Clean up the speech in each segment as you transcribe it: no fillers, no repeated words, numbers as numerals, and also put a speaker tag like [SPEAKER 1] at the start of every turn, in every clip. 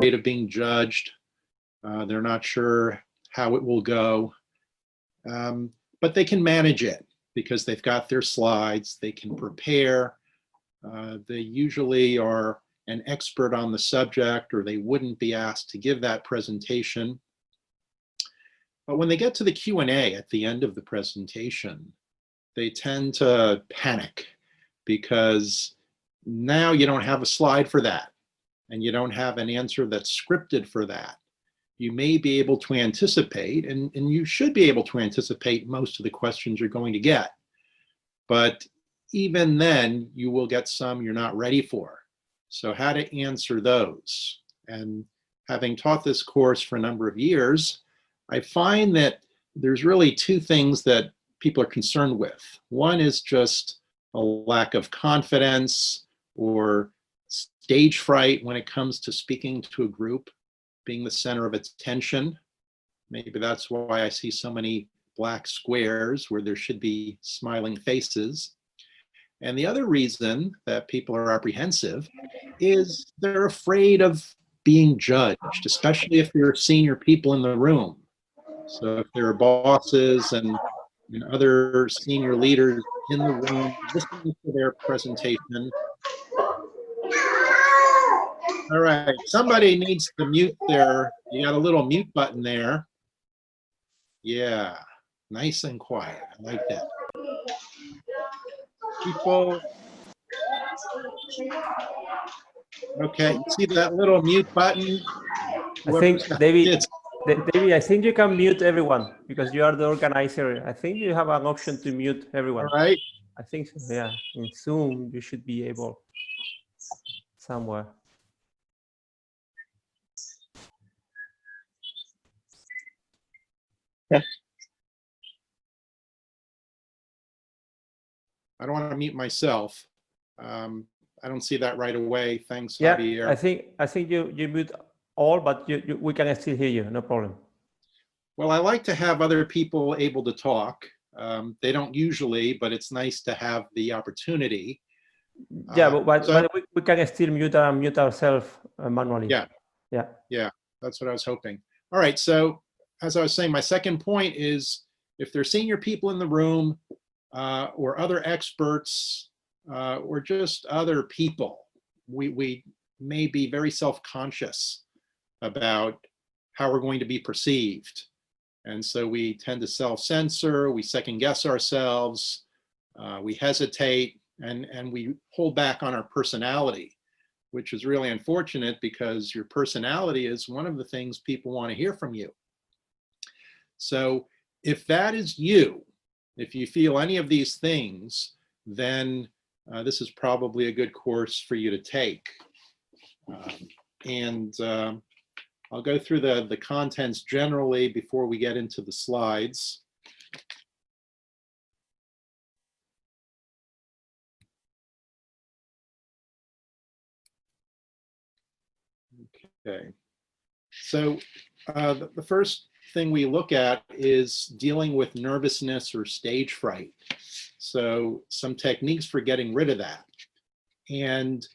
[SPEAKER 1] afraid of being judged. They're not sure how it will go. But they can manage it because they've got their slides, they can prepare. They usually are an expert on the subject, or they wouldn't be asked to give that presentation. But when they get to the Q&A at the end of the presentation, they tend to panic because now you don't have a slide for that, and you don't have an answer that's scripted for that. You may be able to anticipate, and you should be able to anticipate most of the questions you're going to get. But even then, you will get some you're not ready for. So how to answer those? And having taught this course for a number of years, I find that there's really two things that people are concerned with. One is just a lack of confidence or stage fright when it comes to speaking to a group, being the center of attention. Maybe that's why I see so many black squares where there should be smiling faces. And the other reason that people are apprehensive is they're afraid of being judged, especially if there are senior people in the room. So if there are bosses and other senior leaders in the room listening to their presentation. All right, somebody needs to mute you got a little mute button there. Yeah, nice and quiet, I like that. People, okay, you see that little mute button?
[SPEAKER 2] I think, David, I think you can mute everyone because you are the organizer. I think you have an option to mute everyone.
[SPEAKER 1] All right.
[SPEAKER 2] I think so, yeah. In Zoom, you should be able somewhere.
[SPEAKER 1] Yeah. I don't want to mute myself. I don't see that right away. Thanks,
[SPEAKER 2] yeah,
[SPEAKER 1] Javier.
[SPEAKER 2] I think you mute all, but we can still hear you. No problem.
[SPEAKER 1] Well, I like to have other people able to talk. They don't usually, but it's nice to have the opportunity.
[SPEAKER 2] Yeah, but we can still mute ourselves manually.
[SPEAKER 1] Yeah.
[SPEAKER 2] Yeah.
[SPEAKER 1] Yeah, that's what I was hoping. All right, so as I was saying, my second point is if there's senior people in the room or other experts or just other people, we may be very self-conscious about how we're going to be perceived. And so we tend to self-censor, we second-guess ourselves, we hesitate, and we hold back on our personality, which is really unfortunate because your personality is one of the things people want to hear from you. So if that is you, if you feel any of these things, then this is probably a good course for you to take. I'll go through the contents generally before we get into the slides. Okay, so the first thing we look at is dealing with nervousness or stage fright. So some techniques for getting rid of that. And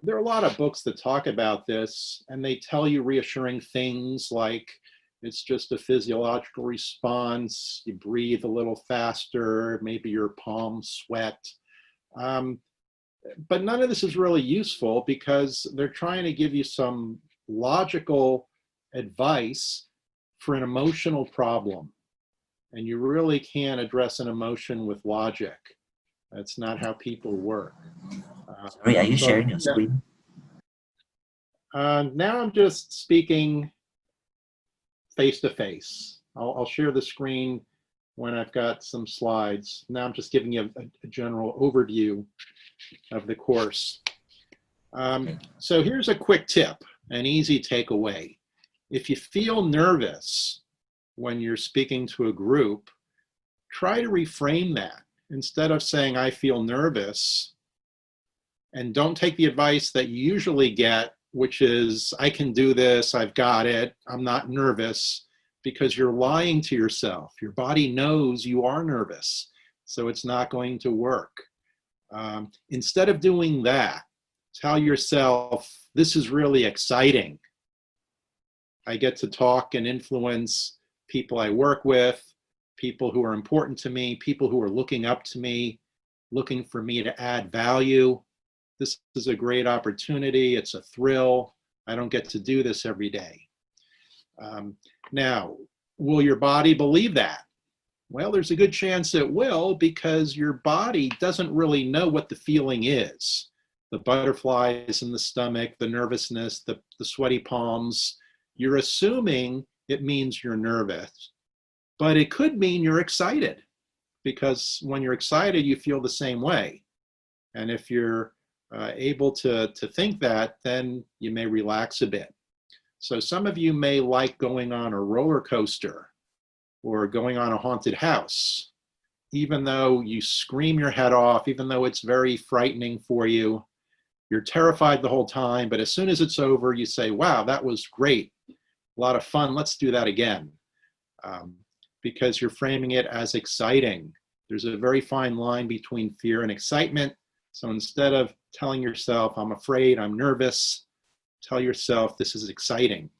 [SPEAKER 1] there are a lot of books that talk about this, and they tell you reassuring things like it's just a physiological response, you breathe a little faster, maybe your palms sweat. But none of this is really useful because they're trying to give you some logical advice for an emotional problem. And you really can't address an emotion with logic. That's not how people work.
[SPEAKER 3] Sorry, are you sharing your screen?
[SPEAKER 1] Now I'm just speaking face-to-face. I'll share the screen when I've got some slides. Now I'm just giving you a general overview of the course. So here's a quick tip, an easy takeaway. If you feel nervous when you're speaking to a group, try to reframe that. Instead of saying, I feel nervous, and don't take the advice that you usually get, which is, I can do this, I've got it, I'm not nervous, because you're lying to yourself. Your body knows you are nervous, so it's not going to work. Instead of doing that, tell yourself, this is really exciting. I get to talk and influence people I work with, people who are important to me, people who are looking up to me, looking for me to add value. This is a great opportunity. It's a thrill. I don't get to do this every day. Now, will your body believe that? Well, there's a good chance it will, because your body doesn't really know what the feeling is. The butterflies in the stomach, the nervousness, the sweaty palms. You're assuming it means you're nervous, but it could mean you're excited, because when you're excited, you feel the same way. And if you're able to think that, then you may relax a bit. So some of you may like going on a roller coaster or going on a haunted house, even though you scream your head off, even though it's very frightening for you. You're terrified the whole time, but as soon as it's over, you say, wow, that was great. A lot of fun, let's do that again. Because you're framing it as exciting. There's a very fine line between fear and excitement. So instead of telling yourself, I'm afraid, I'm nervous, tell yourself this is exciting.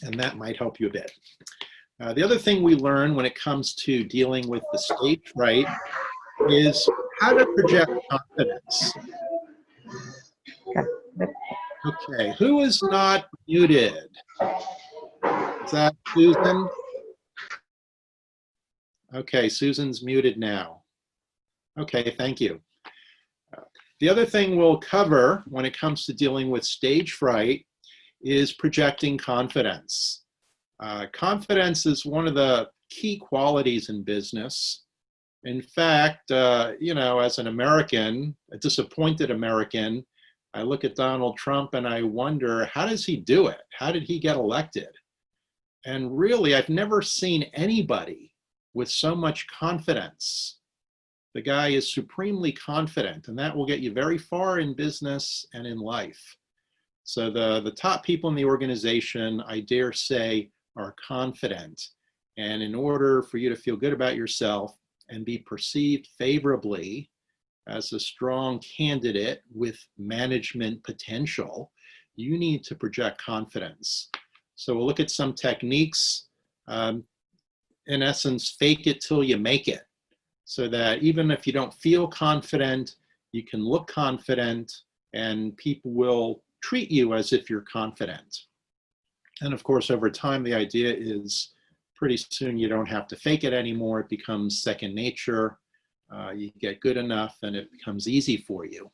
[SPEAKER 1] And that might help you a bit. The other thing we learn when it comes to dealing with the stage fright is how to project confidence. Okay, who is not muted? Is that Susan? Okay, Susan's muted now. Okay, thank you. The other thing we'll cover when it comes to dealing with stage fright is projecting confidence. Confidence is one of the key qualities in business. In fact, you know, as an American, a disappointed American, I look at Donald Trump and I wonder, how does he do it? How did he get elected? And really, I've never seen anybody with so much confidence. The guy is supremely confident, and that will get you very far in business and in life. So the top people in the organization, I dare say, are confident. And in order for you to feel good about yourself and be perceived favorably as a strong candidate with management potential, you need to project confidence. So we'll look at some techniques. In essence, fake it till you make it. So that even if you don't feel confident, you can look confident and people will treat you as if you're confident. And of course, over time, the idea is pretty soon you don't have to fake it anymore. It becomes second nature. You get good enough and it becomes easy for you.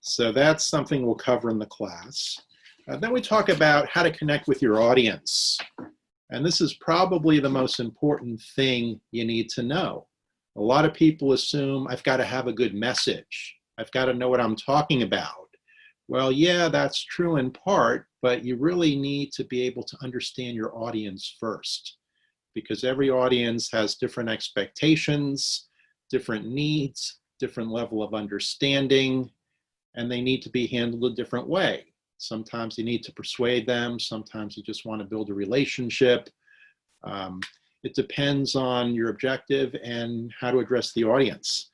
[SPEAKER 1] So that's something we'll cover in the class. Then we talk about how to connect with your audience. And this is probably the most important thing you need to know. A lot of people assume I've got to have a good message. I've got to know what I'm talking about. Well, yeah, that's true in part, but you really need to be able to understand your audience first, because every audience has different expectations, different needs, different level of understanding, and they need to be handled a different way. Sometimes you need to persuade them. Sometimes you just want to build a relationship. It depends on your objective and how to address the audience.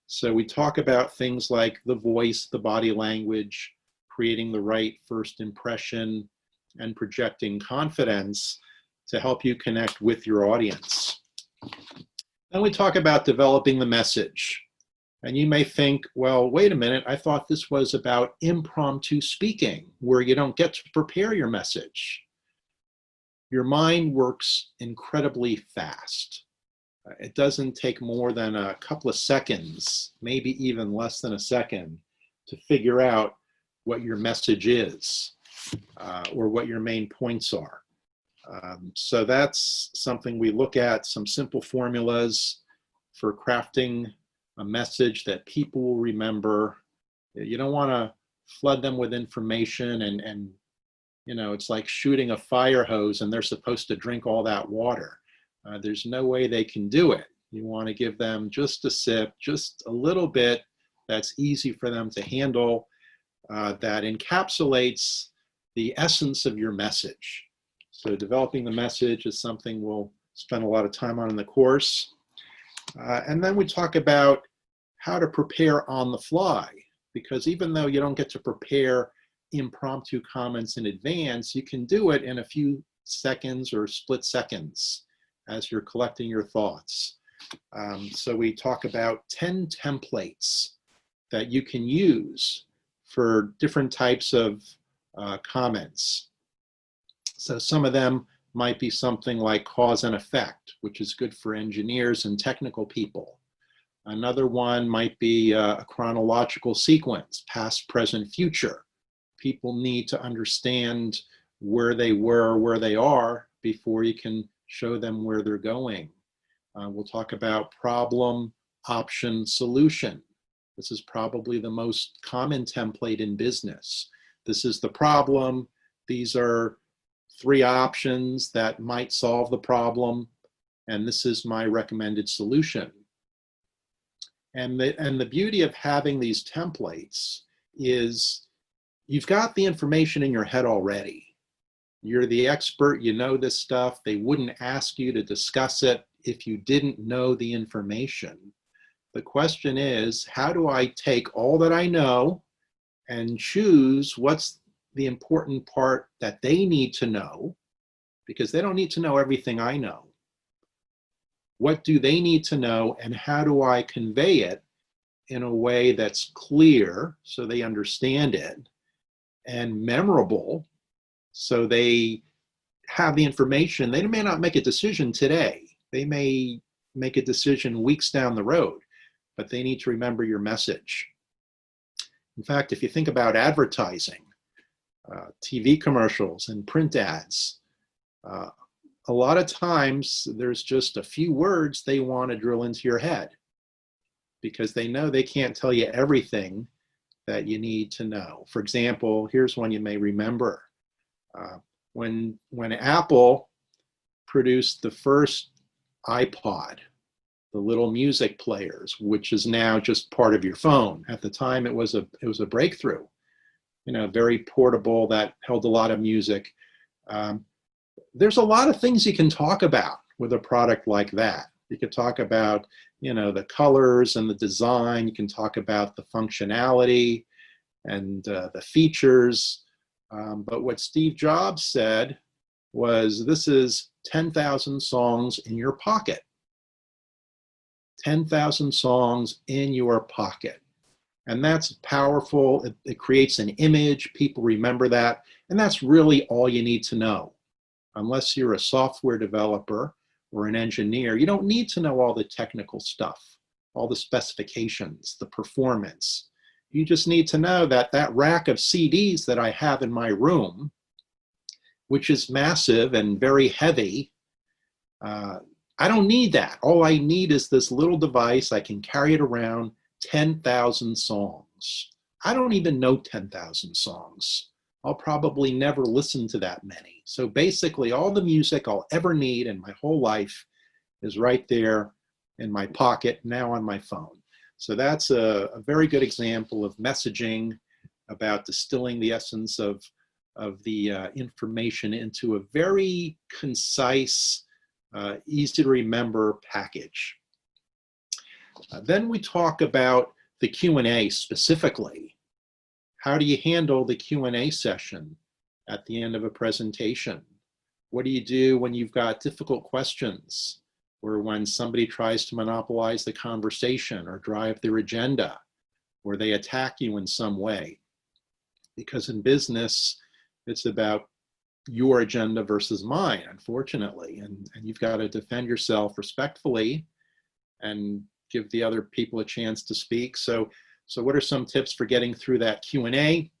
[SPEAKER 1] So we talk about things like the voice, the body language, creating the right first impression, and projecting confidence to help you connect with your audience. Then we talk about developing the message. And you may think, well, wait a minute, I thought this was about impromptu speaking, where you don't get to prepare your message. Your mind works incredibly fast. It doesn't take more than a couple of seconds, maybe even less than a second, to figure out what your message is or what your main points are. So that's something we look at, some simple formulas for crafting a message that people will remember. You don't want to flood them with information and you know, it's like shooting a fire hose and they're supposed to drink all that water. There's no way they can do it. You want to give them just a sip, just a little bit that's easy for them to handle, that encapsulates the essence of your message. So developing the message is something we'll spend a lot of time on in the course. And then we talk about how to prepare on the fly, because even though you don't get to prepare impromptu comments in advance, you can do it in a few seconds or split seconds as you're collecting your thoughts. So we talk about 10 templates that you can use for different types of comments. So some of them might be something like cause and effect, which is good for engineers and technical people. Another one might be a chronological sequence, past, present, future. People need to understand where they were, where they are, before you can show them where they're going. We'll talk about problem, option, solution. This is probably the most common template in business. This is the problem. These are 3 options that might solve the problem, and this is my recommended solution. And the beauty of having these templates is you've got the information in your head already. You're the expert, you know this stuff. They wouldn't ask you to discuss it if you didn't know the information. The question is, how do I take all that I know and choose what's the important part that they need to know, because they don't need to know everything I know. What do they need to know, and how do I convey it in a way that's clear so they understand it, and memorable so they have the information. They may not make a decision today. They may make a decision weeks down the road, but they need to remember your message. In fact, if you think about advertising, TV commercials and print ads, a lot of times there's just a few words they want to drill into your head because they know they can't tell you everything that you need to know. For example, here's one you may remember. When Apple produced the first iPod, the little music players, which is now just part of your phone. At the time, it was a breakthrough. You know, very portable, that held a lot of music. There's a lot of things you can talk about with a product like that. You could talk about, you know, the colors and the design. You can talk about the functionality and the features. But what Steve Jobs said was, this is 10,000 songs in your pocket. 10,000 songs in your pocket. And that's powerful. It creates an image. People remember that. And that's really all you need to know. Unless you're a software developer or an engineer, you don't need to know all the technical stuff, all the specifications, the performance. You just need to know that that rack of CDs that I have in my room, which is massive and very heavy, I don't need that. All I need is this little device. I can carry it around. 10,000 songs. I don't even know 10,000 songs. I'll probably never listen to that many. So basically, all the music I'll ever need in my whole life is right there in my pocket, now on my phone. So that's a very good example of messaging, about distilling the essence of the information into a very concise, easy to remember package. Then we talk about the Q&A specifically. How do you handle the Q&A session at the end of a presentation? What do you do when you've got difficult questions, or when somebody tries to monopolize the conversation or drive their agenda, or they attack you in some way? Because in business, it's about your agenda versus mine, unfortunately, and you've got to defend yourself respectfully and give the other people a chance to speak. So what are some tips for getting through that Q&A?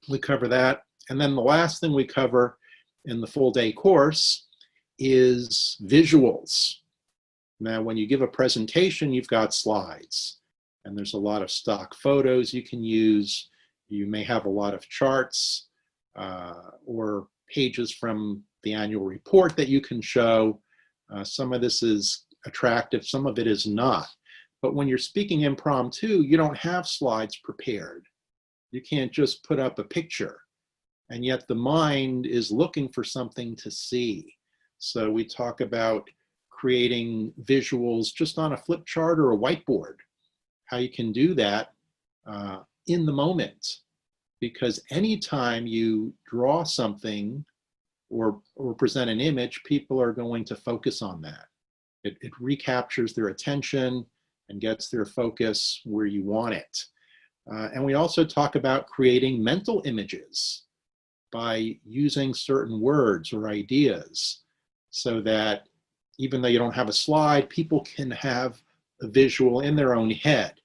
[SPEAKER 1] We cover that. And then the last thing we cover in the full day course is visuals. Now, when you give a presentation, you've got slides, and there's a lot of stock photos you can use. You may have a lot of charts or pages from the annual report that you can show. Some of this is attractive, some of it is not. But when you're speaking impromptu, you don't have slides prepared. You can't just put up a picture, and yet the mind is looking for something to see. So we talk about creating visuals just on a flip chart or a whiteboard, how you can do that in the moment. Because anytime you draw something or present an image, people are going to focus on that. It recaptures their attention and gets their focus where you want it. And we also talk about creating mental images by using certain words or ideas so that even though you don't have a slide, people can have a visual in their own head,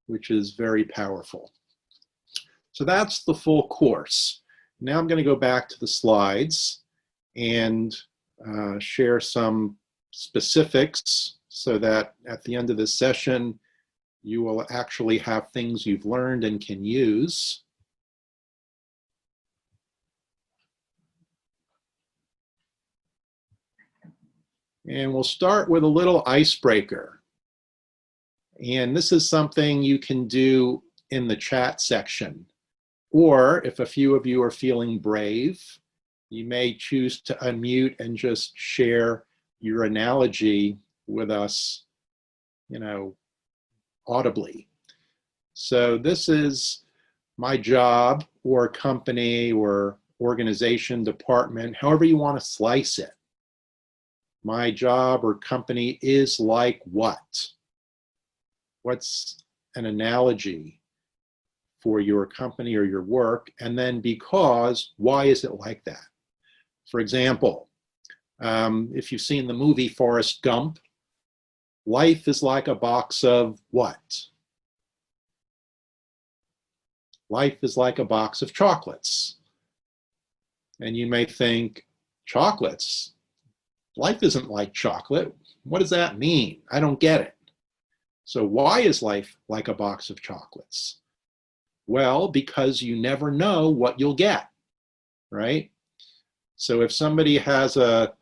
[SPEAKER 1] which is very powerful. So that's the full course. Now I'm going to go back to the slides and share some specifics so that at the end of this session, you will actually have things you've learned and can use. And we'll start with a little icebreaker. And this is something you can do in the chat section. Or if a few of you are feeling brave, you may choose to unmute and just share your analogy with us, audibly. So this is my job or company or organization, department, however you want to slice it. My job or company is like what? What's an analogy for your company or your work? And then because, why is it like that? For example, if you've seen the movie Forrest Gump, life is like a box of what? Life is like a box of chocolates. And you may think, chocolates? Life isn't like chocolate. What does that mean? I don't get it. So why is life like a box of chocolates? Well, because you never know what you'll get, right? So if somebody has a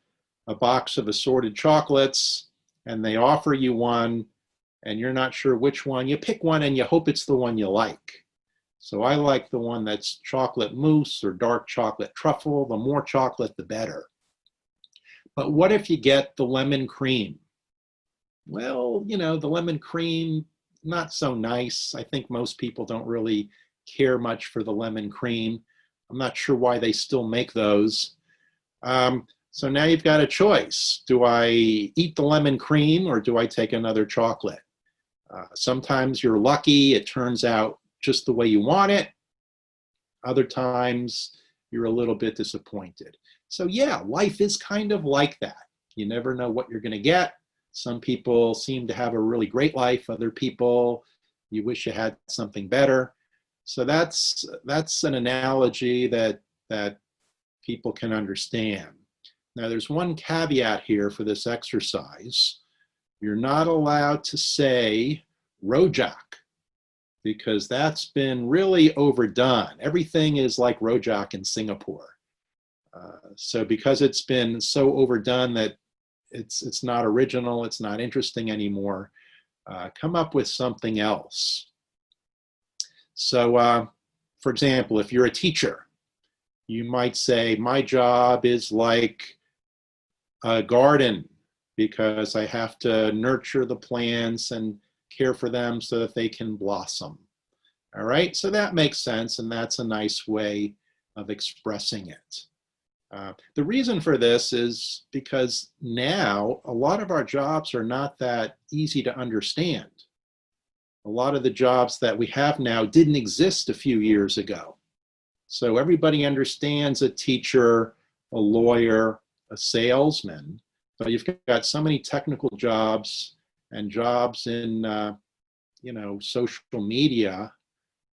[SPEAKER 1] box of assorted chocolates and they offer you one and you're not sure which one, you pick one and you hope it's the one you like. So I like the one that's chocolate mousse or dark chocolate truffle. The more chocolate, the better. But what if you get the lemon cream? Well, the lemon cream, not so nice. I think most people don't really care much for the lemon cream. I'm not sure why they still make those. So now you've got a choice. Do I eat the lemon cream or do I take another chocolate? Sometimes you're lucky, it turns out just the way you want it. Other times you're a little bit disappointed. So yeah, life is kind of like that. You never know what you're going to get. Some people seem to have a really great life. Other people, you wish you had something better. So that's an analogy that people can understand. Now there's one caveat here for this exercise. You're not allowed to say rojak, because that's been really overdone. Everything is like rojak in Singapore. So because it's been so overdone that it's not original, it's not interesting anymore, come up with something else. So for example, if you're a teacher, you might say, my job is like a garden because I have to nurture the plants and care for them so that they can blossom. All right, so that makes sense, and that's a nice way of expressing it. The reason for this is because now a lot of our jobs are not that easy to understand. A lot of the jobs that we have now didn't exist a few years ago. So everybody understands a teacher, a lawyer, a salesman, but you've got so many technical jobs and jobs in social media.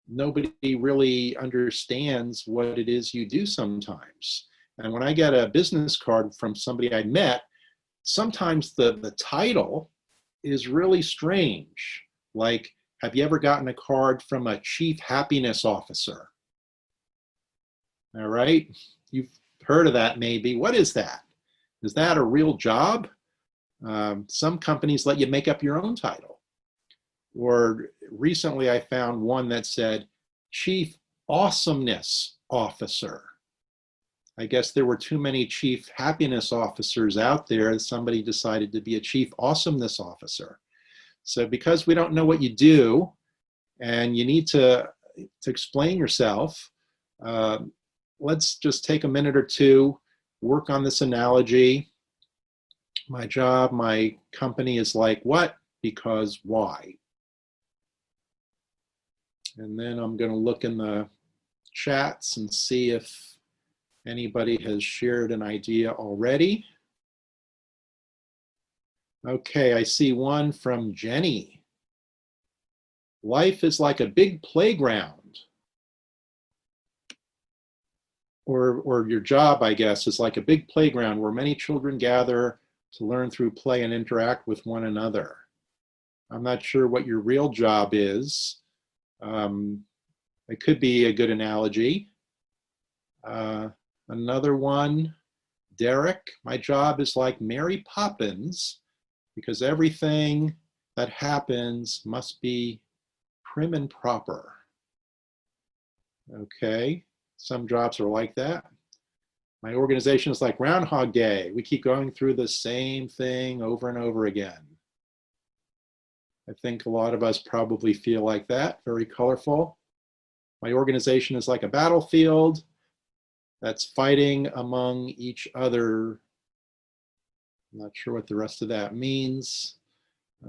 [SPEAKER 1] Nobody really understands what it is you do sometimes. And when I get a business card from somebody I met, sometimes the title is really strange. Like, have you ever gotten a card from a chief happiness officer? All right, you've heard of that maybe. What is that? Is that a real job? Some companies let you make up your own title. Or recently I found one that said Chief Awesomeness Officer. I guess there were too many Chief Happiness Officers out there, and somebody decided to be a Chief Awesomeness Officer. So because we don't know what you do and you need to explain yourself, let's just take a minute or two work on this analogy. My job, my company is like what? Because why? And then I'm going to look in the chats and see if anybody has shared an idea already. Okay, I see one from Jenny. Life is like a big playground. Or your job, I guess, is like a big playground where many children gather to learn through play and interact with one another. I'm not sure what your real job is. It could be a good analogy. Another one, Derek, my job is like Mary Poppins because everything that happens must be prim and proper. Okay, some jobs are like that. My organization is like Groundhog Day. We keep going through the same thing over and over again. I think a lot of us probably feel like that, very colorful. My organization is like a battlefield that's fighting among each other. I'm not sure what the rest of that means.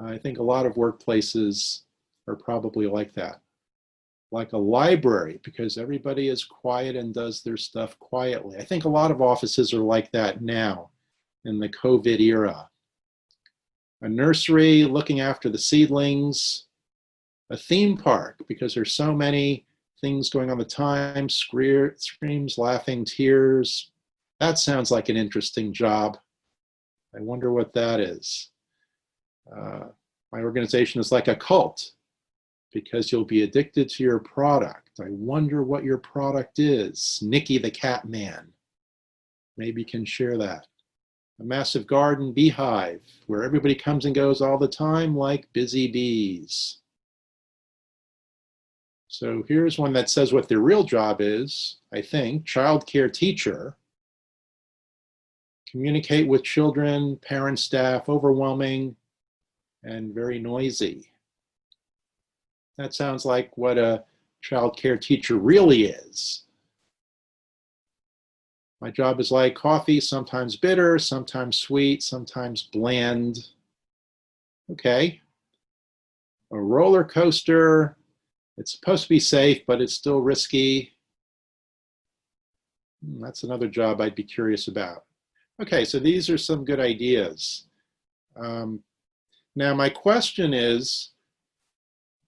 [SPEAKER 1] I think a lot of workplaces are probably like that. Like a library, because everybody is quiet and does their stuff quietly. I think a lot of offices are like that now in the COVID era. A nursery looking after the seedlings. A theme park, because there's so many things going on at the time, screams, laughing, tears. That sounds like an interesting job. I wonder what that is. My organization is like a cult because you'll be addicted to your product. I wonder what your product is. Nicky the Cat Man. Maybe you can share that. A massive garden beehive where everybody comes and goes all the time like busy bees. So here's one that says what their real job is, I think. Childcare teacher. Communicate with children, parents, staff, overwhelming, and very noisy. That sounds like what a childcare teacher really is. My job is like coffee, sometimes bitter, sometimes sweet, sometimes bland. Okay. A roller coaster. It's supposed to be safe, but it's still risky. That's another job I'd be curious about. Okay, so these are some good ideas. Now my question is,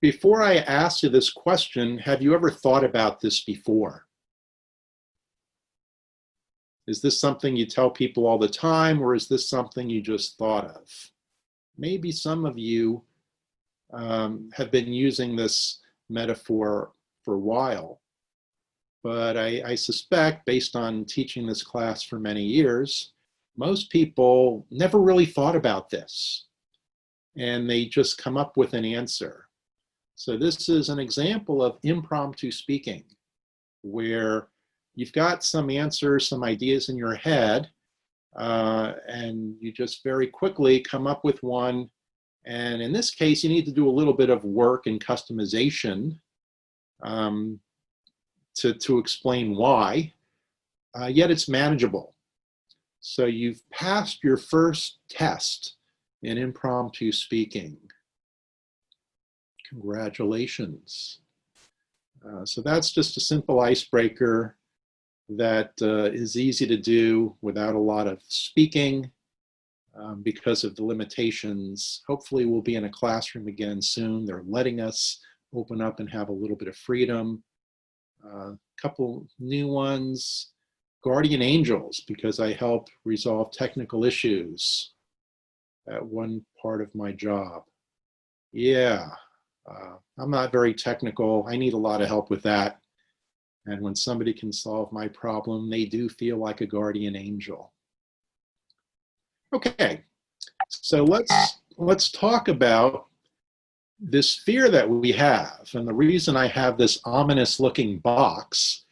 [SPEAKER 1] before I ask you this question, have you ever thought about this before? Is this something you tell people all the time, or is this something you just thought of? Maybe some of you have been using this metaphor for a while, but I suspect, based on teaching this class for many years, most people never really thought about this, and they just come up with an answer. So this is an example of impromptu speaking, where you've got some answers, some ideas in your head, and you just very quickly come up with one. And in this case, you need to do a little bit of work and customization to explain why, yet it's manageable. So you've passed your first test in impromptu speaking. Congratulations. So that's just a simple icebreaker that is easy to do without a lot of speaking because of the limitations. Hopefully we'll be in a classroom again soon. They're letting us open up and have a little bit of freedom. A couple new ones. Guardian angels, because I help resolve technical issues at one part of my job. Yeah, I'm not very technical. I need a lot of help with that. And when somebody can solve my problem, they do feel like a guardian angel. Okay, so let's talk about this fear that we have. And the reason I have this ominous looking box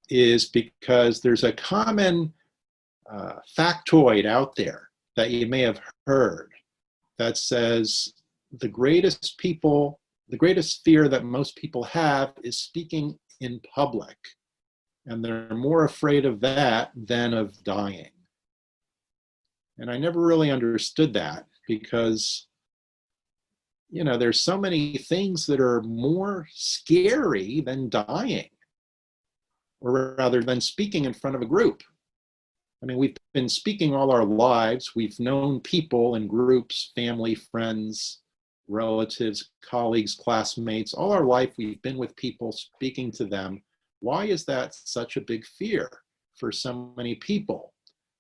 [SPEAKER 1] is because there's a common factoid out there that you may have heard that says the greatest fear that most people have is speaking in public. And they're more afraid of that than of dying. And I never really understood that because, you know, there's so many things that are more scary than dying, or rather than speaking in front of a group. I mean, we've been speaking all our lives. We've known people in groups, family, friends, relatives, colleagues, classmates. All our life, we've been with people, speaking to them. Why is that such a big fear for so many people?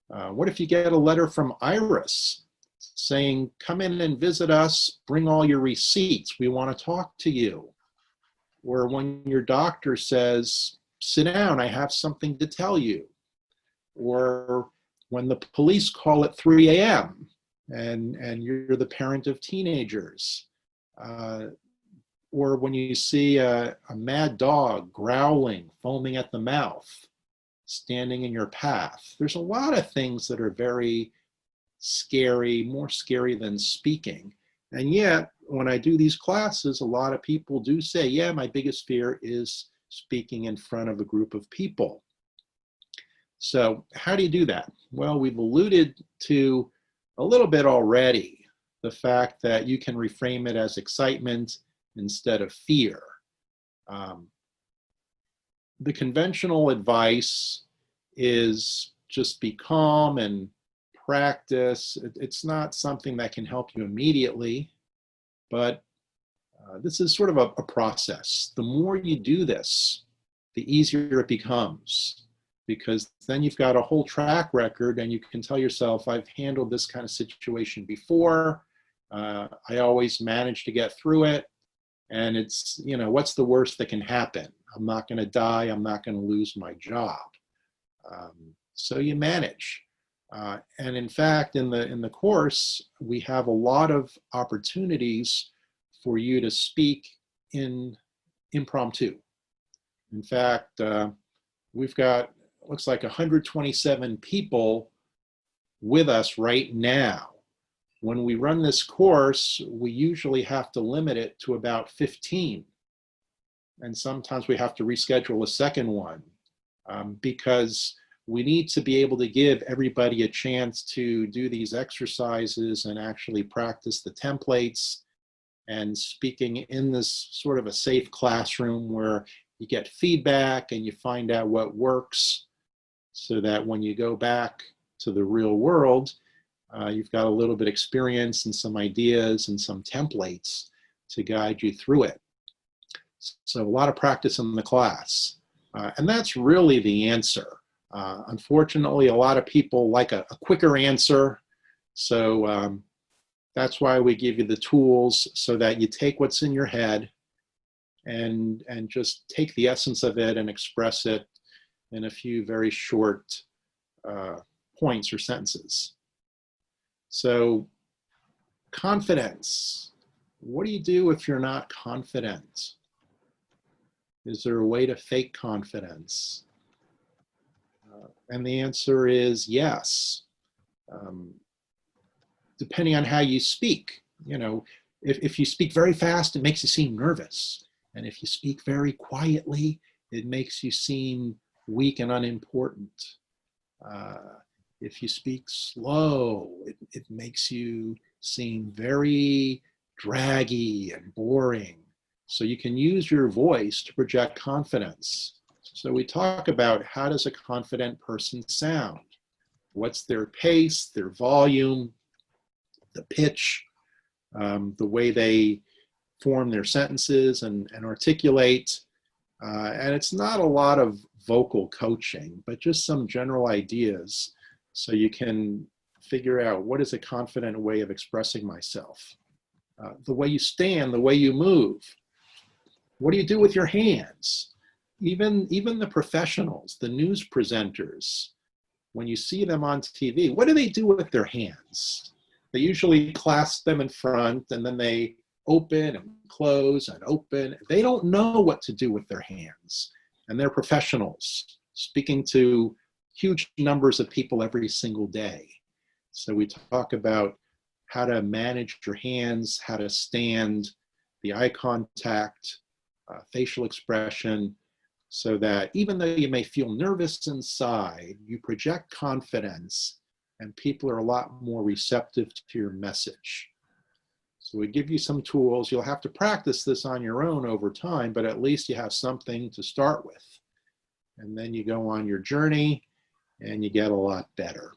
[SPEAKER 1] What if you get a letter from Iris saying, come in and visit us, bring all your receipts, we want to talk to you? Or when your doctor says, sit down, I have something to tell you. Or when the police call at 3 a.m. and you're the parent of teenagers. Or when you see a mad dog growling, foaming at the mouth, standing in your path. There's a lot of things that are very scary, more scary than speaking. And yet, when I do these classes, a lot of people do say, yeah, my biggest fear is speaking in front of a group of people. So how do you do that? Well, we've alluded to a little bit already, the fact that you can reframe it as excitement instead of fear. The conventional advice is just be calm and practice. It's not something that can help you immediately, but this is sort of a process. The more you do this, the easier it becomes, because then you've got a whole track record and you can tell yourself, I've handled this kind of situation before. I always manage to get through it. And it's, you know, what's the worst that can happen? I'm not going to die. I'm not going to lose my job. So you manage. And in fact, in the course, we have a lot of opportunities for you to speak in impromptu. In fact, we've got, looks like 127 people with us right now. When we run this course, we usually have to limit it to about 15. And sometimes we have to reschedule a second one because we need to be able to give everybody a chance to do these exercises and actually practice the templates and speaking in this sort of a safe classroom where you get feedback and you find out what works so that when you go back to the real world, you've got a little bit of experience and some ideas and some templates to guide you through it. So a lot of practice in the class. And that's really the answer. Unfortunately, a lot of people like a quicker answer. So that's why we give you the tools so that you take what's in your head and just take the essence of it and express it in a few very short points or sentences. So confidence. What do you do if you're not confident? Is there a way to fake confidence? And the answer is yes. Depending on how you speak. You know, if you speak very fast, it makes you seem nervous. And if you speak very quietly, it makes you seem weak and unimportant. If you speak slow, it makes you seem very draggy and boring. So you can use your voice to project confidence. So we talk about how does a confident person sound? What's their pace, their volume, the pitch, the way they form their sentences and articulate. And it's not a lot of vocal coaching, but just some general ideas so you can figure out what is a confident way of expressing myself. The way you stand, the way you move. What do you do with your hands? Even the professionals, the news presenters, when you see them on TV, what do they do with their hands? They usually clasp them in front and then they open and close and open. They don't know what to do with their hands. And they're professionals speaking to huge numbers of people every single day. So we talk about how to manage your hands, how to stand, the eye contact, facial expression, so that even though you may feel nervous inside, you project confidence and people are a lot more receptive to your message. So we give you some tools. You'll have to practice this on your own over time, but at least you have something to start with. And then you go on your journey and you get a lot better.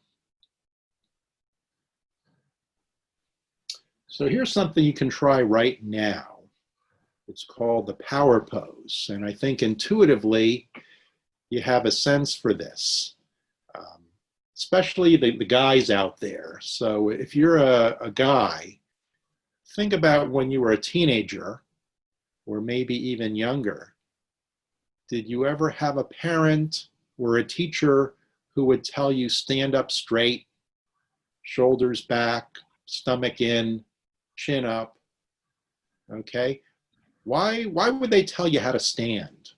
[SPEAKER 1] So here's something you can try right now. It's called the power pose. And I think intuitively, you have a sense for this, especially the guys out there. So if you're a guy, think about when you were a teenager, or maybe even younger. Did you ever have a parent or a teacher who would tell you stand up straight, shoulders back, stomach in, chin up? Okay. Why would they tell you how to stand?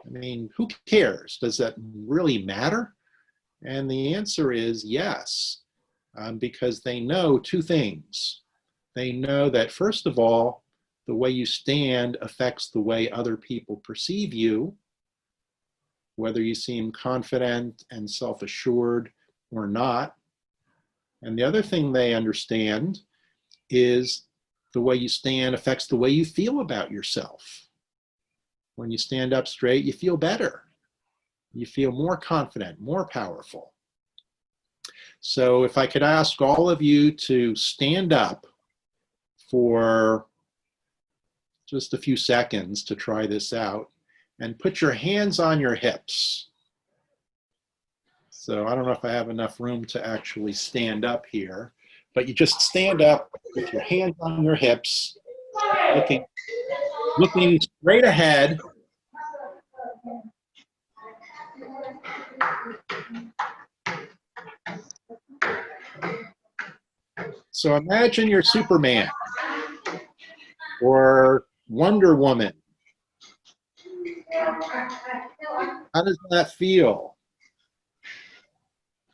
[SPEAKER 1] I mean, who cares? Does that really matter? And the answer is yes, because they know two things. They know that, first of all, the way you stand affects the way other people perceive you, whether you seem confident and self-assured or not. And the other thing they understand is the way you stand affects the way you feel about yourself. When you stand up straight, you feel better. You feel more confident, more powerful. So if I could ask all of you to stand up for just a few seconds to try this out and put your hands on your hips. So I don't know if I have enough room to actually stand up here, but you just stand up with your hands on your hips, looking straight ahead. So imagine you're Superman or Wonder Woman. How does that feel?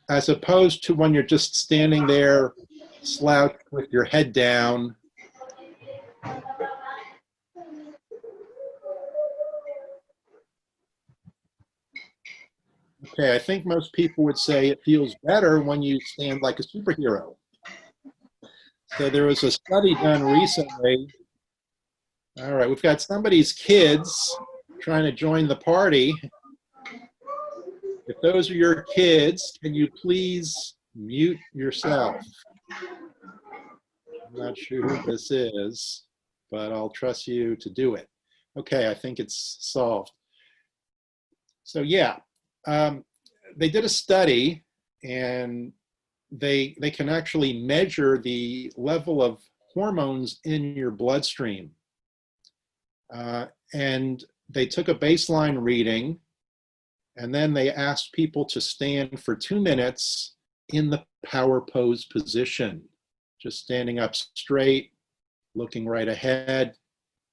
[SPEAKER 1] As opposed to when you're just standing there slouched with your head down. Okay, I think most people would say it feels better when you stand like a superhero. So there was a study done recently. All right, we've got somebody's kids trying to join the party. If those are your kids, can you please mute yourself? I'm not sure who this is, but I'll trust you to do it. Okay, I think it's solved. So yeah, they did a study and they can actually measure the level of hormones in your bloodstream. And they took a baseline reading, and then they asked people to stand for 2 minutes in the power pose position, just standing up straight, looking right ahead,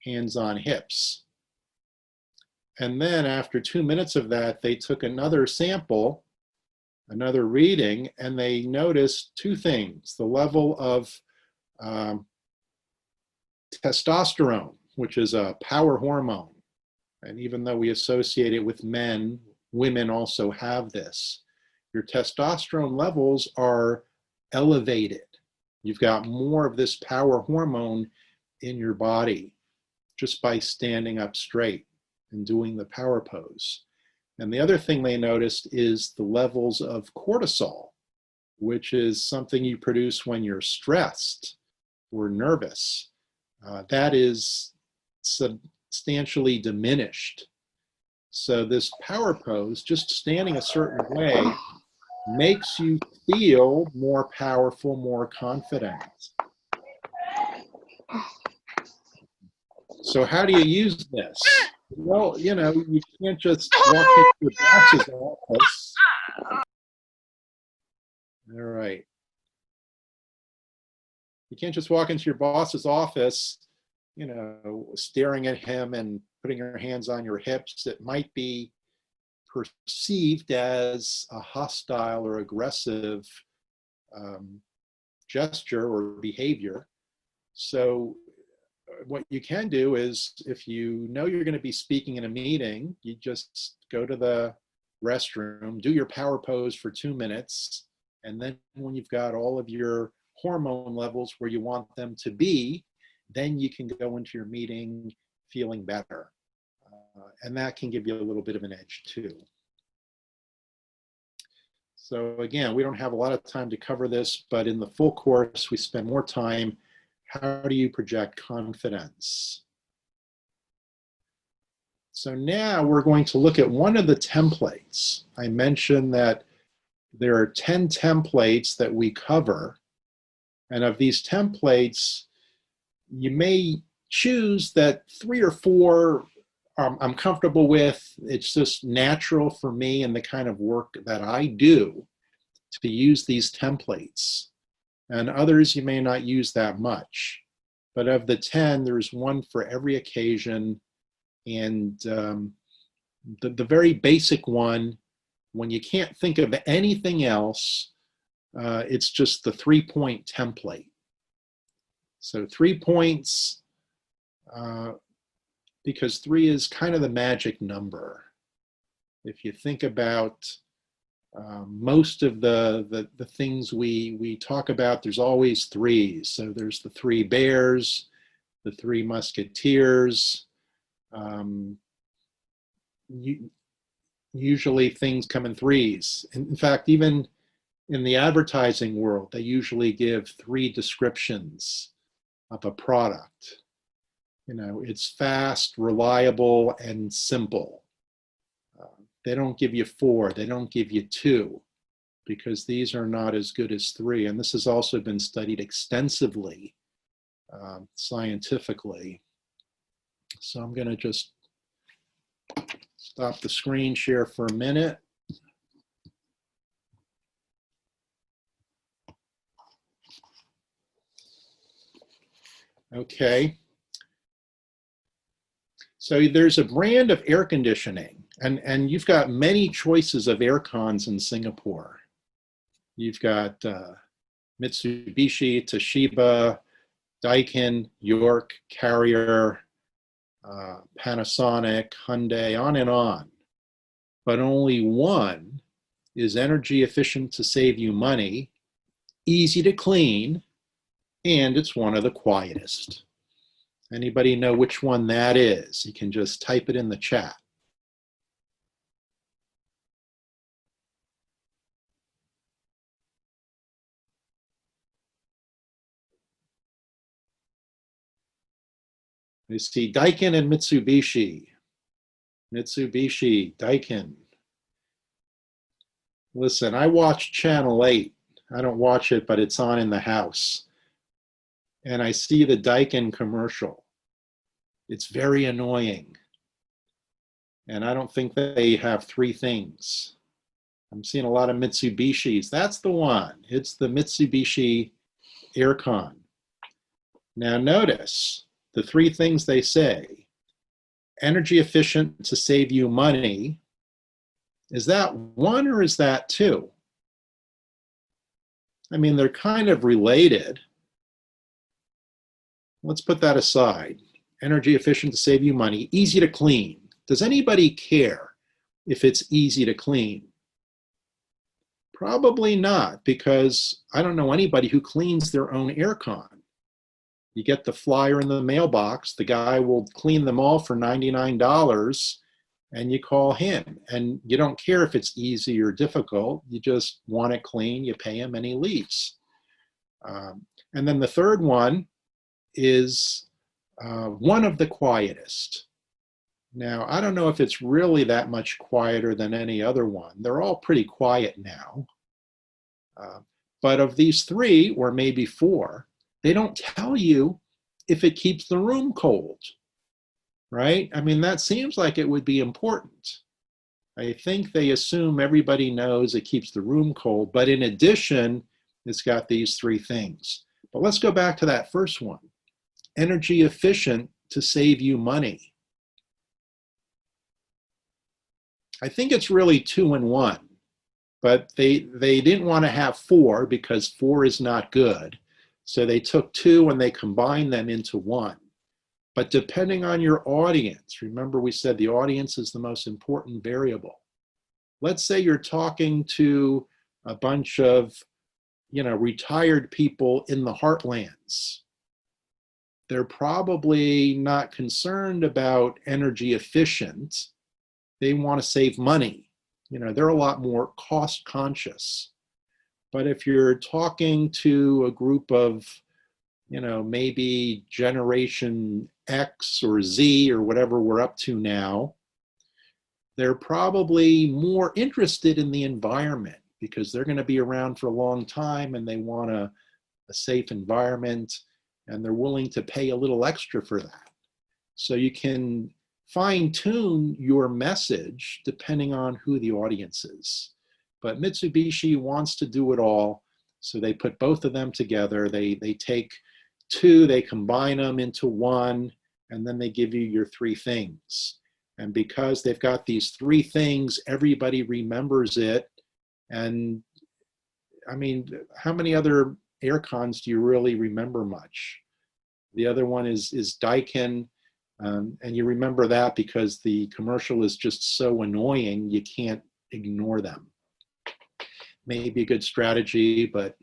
[SPEAKER 1] hands on hips. And then after 2 minutes of that, they took another sample, another reading, and they noticed two things: the level of testosterone, which is a power hormone. And even though we associate it with men, women also have this. Your testosterone levels are elevated. You've got more of this power hormone in your body just by standing up straight and doing the power pose. And the other thing they noticed is the levels of cortisol, which is something you produce when you're stressed or nervous. That is substantially diminished. So this power pose, just standing a certain way, makes you feel more powerful, more confident. So how do you use this? Well, you know, you can't just walk into your boss's office. All right. You can't just walk into your boss's office, you know, staring at him and putting your hands on your hips. It might be perceived as a hostile or aggressive gesture or behavior. So what you can do is, if you know you're going to be speaking in a meeting, you just go to the restroom, do your power pose for 2 minutes, and then when you've got all of your hormone levels where you want them to be, then you can go into your meeting feeling better. And that can give you a little bit of an edge too. So again, we don't have a lot of time to cover this, but in the full course, we spend more time. How do you project confidence? So now we're going to look at one of the templates. I mentioned that there are 10 templates that we cover. And of these templates, you may choose that 3 or 4 I'm comfortable with. It's just natural for me and the kind of work that I do to use these templates. And others you may not use that much. But of the 10, there's one for every occasion. And the very basic one, when you can't think of anything else, it's just the 3-point template. So 3 points, because 3 is kind of the magic number. If you think about most of the things we talk about, there's always 3s. So there's the 3 bears, the 3 musketeers. Usually things come in 3s. In fact, even in the advertising world, they usually give 3 descriptions of a product. You know, it's fast, reliable, and simple. They don't give you 4, they don't give you 2, because these are not as good as 3. And this has also been studied extensively, scientifically. So I'm going to just stop the screen share for a minute. Okay. So there's a brand of air conditioning, and you've got many choices of air cons in Singapore. You've got Mitsubishi, Toshiba, Daikin, York, Carrier, Panasonic, Hyundai, on and on. But only one is energy efficient to save you money, easy to clean, and it's one of the quietest. Anybody know which one that is? You can just type it in the chat. You see Daikin and Mitsubishi. Mitsubishi, Daikin. Listen, I watch Channel 8. I don't watch it, but it's on in the house. And I see the Daikin commercial. It's very annoying. And I don't think they have 3 things. I'm seeing a lot of Mitsubishis. That's the one. It's the Mitsubishi Aircon. Now notice the 3 things they say. Energy efficient to save you money. Is that 1 or is that 2? I mean, they're kind of related. Let's put that aside. Energy efficient to save you money, easy to clean. Does anybody care if it's easy to clean? Probably not, because I don't know anybody who cleans their own aircon. You get the flyer in the mailbox, the guy will clean them all for $99, and you call him. And you don't care if it's easy or difficult, you just want it clean, you pay him, and he leaves. And then the third one is one of the quietest. Now, I don't know if it's really that much quieter than any other one. They're all pretty quiet now. But of these 3, or maybe 4, they don't tell you if it keeps the room cold, right? I mean, that seems like it would be important. I think they assume everybody knows it keeps the room cold, but in addition, it's got these 3 things. But let's go back to that first one. Energy efficient to save you money. I think it's really 2 in 1, but they didn't want to have 4 because 4 is not good. So they took 2 and they combined them into 1. But depending on your audience, remember we said the audience is the most important variable. Let's say you're talking to a bunch of, retired people in the heartlands. They're probably not concerned about energy efficient. They want to save money. They're a lot more cost conscious. But if you're talking to a group of, maybe generation X or Z or whatever we're up to now, they're probably more interested in the environment because they're going to be around for a long time and they want a safe environment, and they're willing to pay a little extra for that. So you can fine-tune your message depending on who the audience is. But Mitsubishi wants to do it all, so they put both of them together. They take two, they combine them into one, and then they give you your three things. And because they've got these three things, everybody remembers it. And I mean, how many other air cons do you really remember much? The other one is Daikin, and you remember that because the commercial is just so annoying, you can't ignore them. Maybe a good strategy, but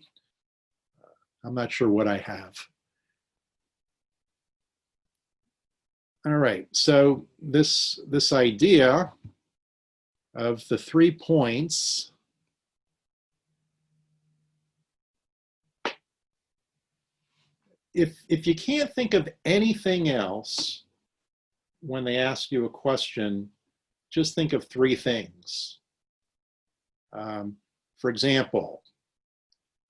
[SPEAKER 1] I'm not sure what I have. All right, so this idea of the 3 points, if you can't think of anything else when they ask you a question, just think of 3 things. For example,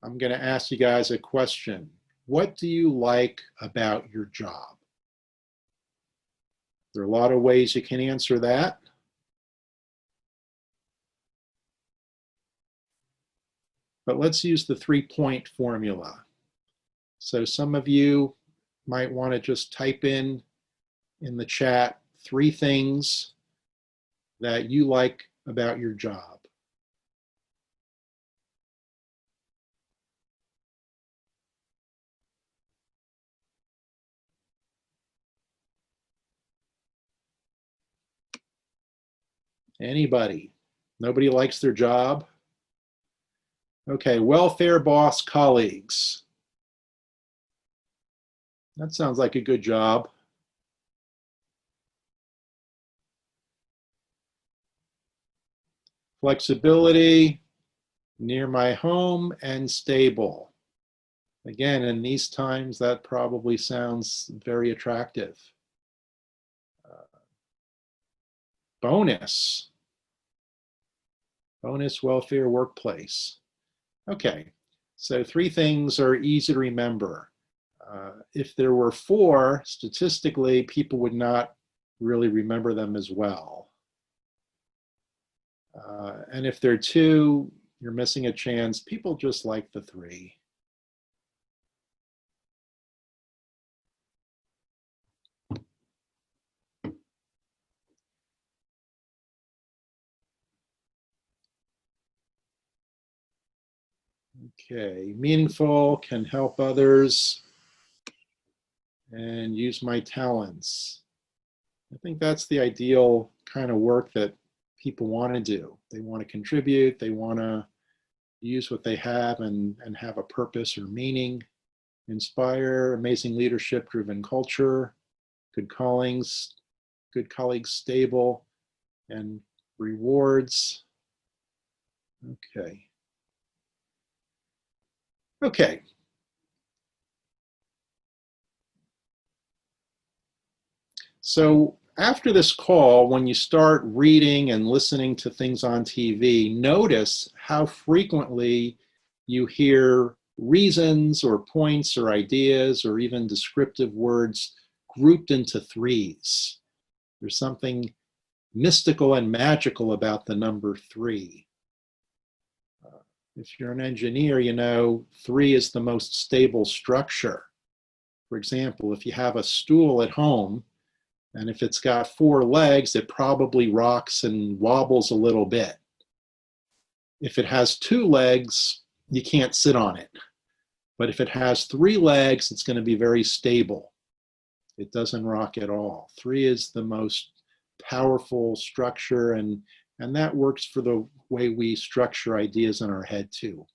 [SPEAKER 1] I'm going to ask you guys a question. What do you like about your job? There are a lot of ways you can answer that. But let's use the 3-point formula. So some of you might want to just type in the chat 3 things that you like about your job. Anybody? Nobody likes their job? Okay, welfare boss colleagues. That sounds like a good job. Flexibility, near my home, and stable. Again, in these times, that probably sounds very attractive. Bonus welfare workplace. Okay, so 3 things are easy to remember. If there were 4, statistically, people would not really remember them as well. And if there are 2, you're missing a chance. People just like the 3. Okay, meaningful, can help others, and use my talents. I think that's the ideal kind of work that people want to do. They want to contribute, they want to use what they have and have a purpose or meaning. Inspire, amazing leadership, driven culture, good colleagues, stable, and rewards. Okay. Okay. So after this call, when you start reading and listening to things on TV, notice how frequently you hear reasons or points or ideas or even descriptive words grouped into 3s. There's something mystical and magical about the number 3. If you're an engineer, you know 3 is the most stable structure. For example, if you have a stool at home, and if it's got 4 legs, it probably rocks and wobbles a little bit. If it has 2 legs, you can't sit on it. But if it has 3 legs, it's going to be very stable. It doesn't rock at all. 3 is the most powerful structure, and that works for the way we structure ideas in our head too.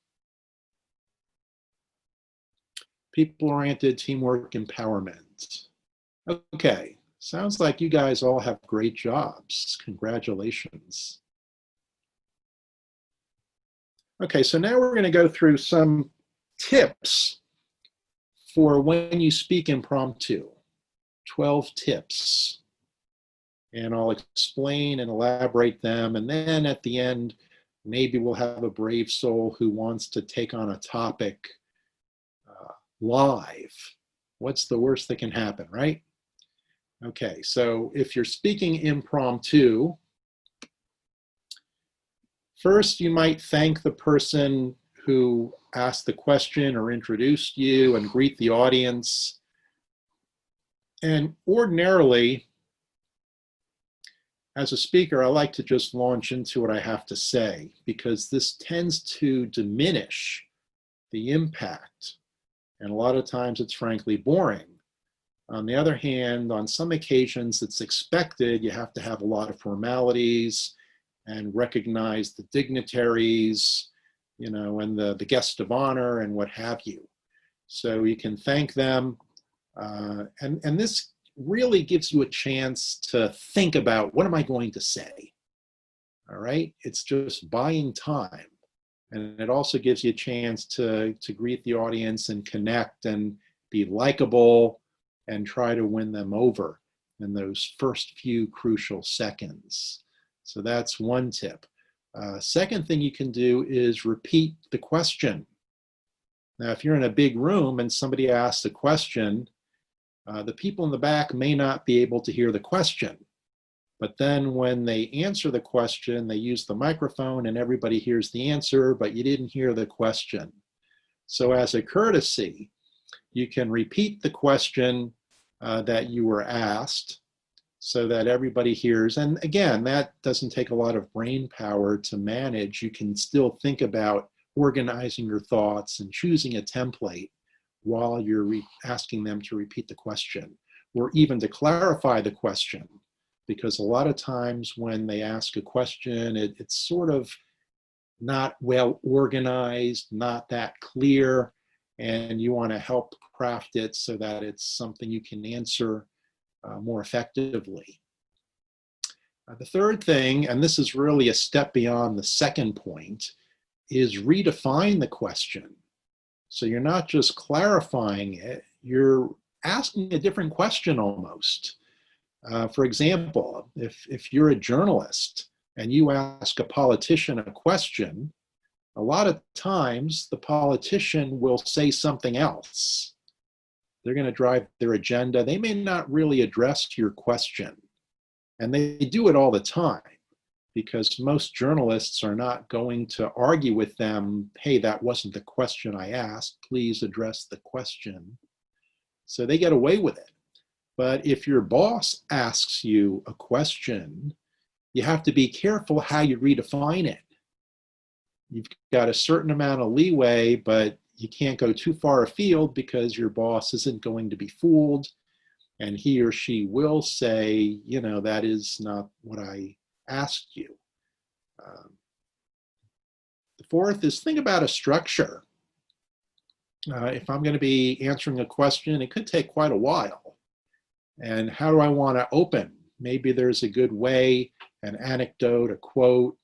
[SPEAKER 1] People-oriented teamwork empowerment. Okay, sounds like you guys all have great jobs. Congratulations. Okay, so now we're going to go through some tips for when you speak impromptu. 12 tips. And I'll explain and elaborate them. And then at the end, maybe we'll have a brave soul who wants to take on a topic live. What's the worst that can happen, right? Okay, so if you're speaking impromptu, first you might thank the person who asked the question or introduced you and greet the audience. And ordinarily, as a speaker, I like to just launch into what I have to say because this tends to diminish the impact. And a lot of times it's frankly boring. On the other hand, on some occasions it's expected. You have to have a lot of formalities and recognize the dignitaries, you know, and the guest of honor and what have you. So you can thank them. And this really gives you a chance to think about, what am I going to say? All right, it's just buying time. And it also gives you a chance to greet the audience and connect and be likable and try to win them over in those first few crucial seconds. So that's one tip. Second thing you can do is repeat the question. Now, if you're in a big room and somebody asks a question, the people in the back may not be able to hear the question. But then when they answer the question, they use the microphone and everybody hears the answer, but you didn't hear the question. So as a courtesy, you can repeat the question that you were asked so that everybody hears. And again, that doesn't take a lot of brain power to manage. You can still think about organizing your thoughts and choosing a template while you're asking them to repeat the question, or even to clarify the question. Because a lot of times when they ask a question, it's sort of not well organized, not that clear, and you want to help craft it so that it's something you can answer more effectively. The third thing, and this is really a step beyond the second point, is redefine the question. So you're not just clarifying it, you're asking a different question almost. For example, if you're a journalist and you ask a politician a question, a lot of times the politician will say something else. They're going to drive their agenda. They may not really address your question. And they do it all the time because most journalists are not going to argue with them, hey, that wasn't the question I asked, please address the question. So they get away with it. But if your boss asks you a question, you have to be careful how you redefine it. You've got a certain amount of leeway, but you can't go too far afield because your boss isn't going to be fooled. And he or she will say, you know, that is not what I asked you. The fourth is think about a structure. If I'm going to be answering a question, it could take quite a while. And how do I want to open? Maybe there's a good way, an anecdote, a quote,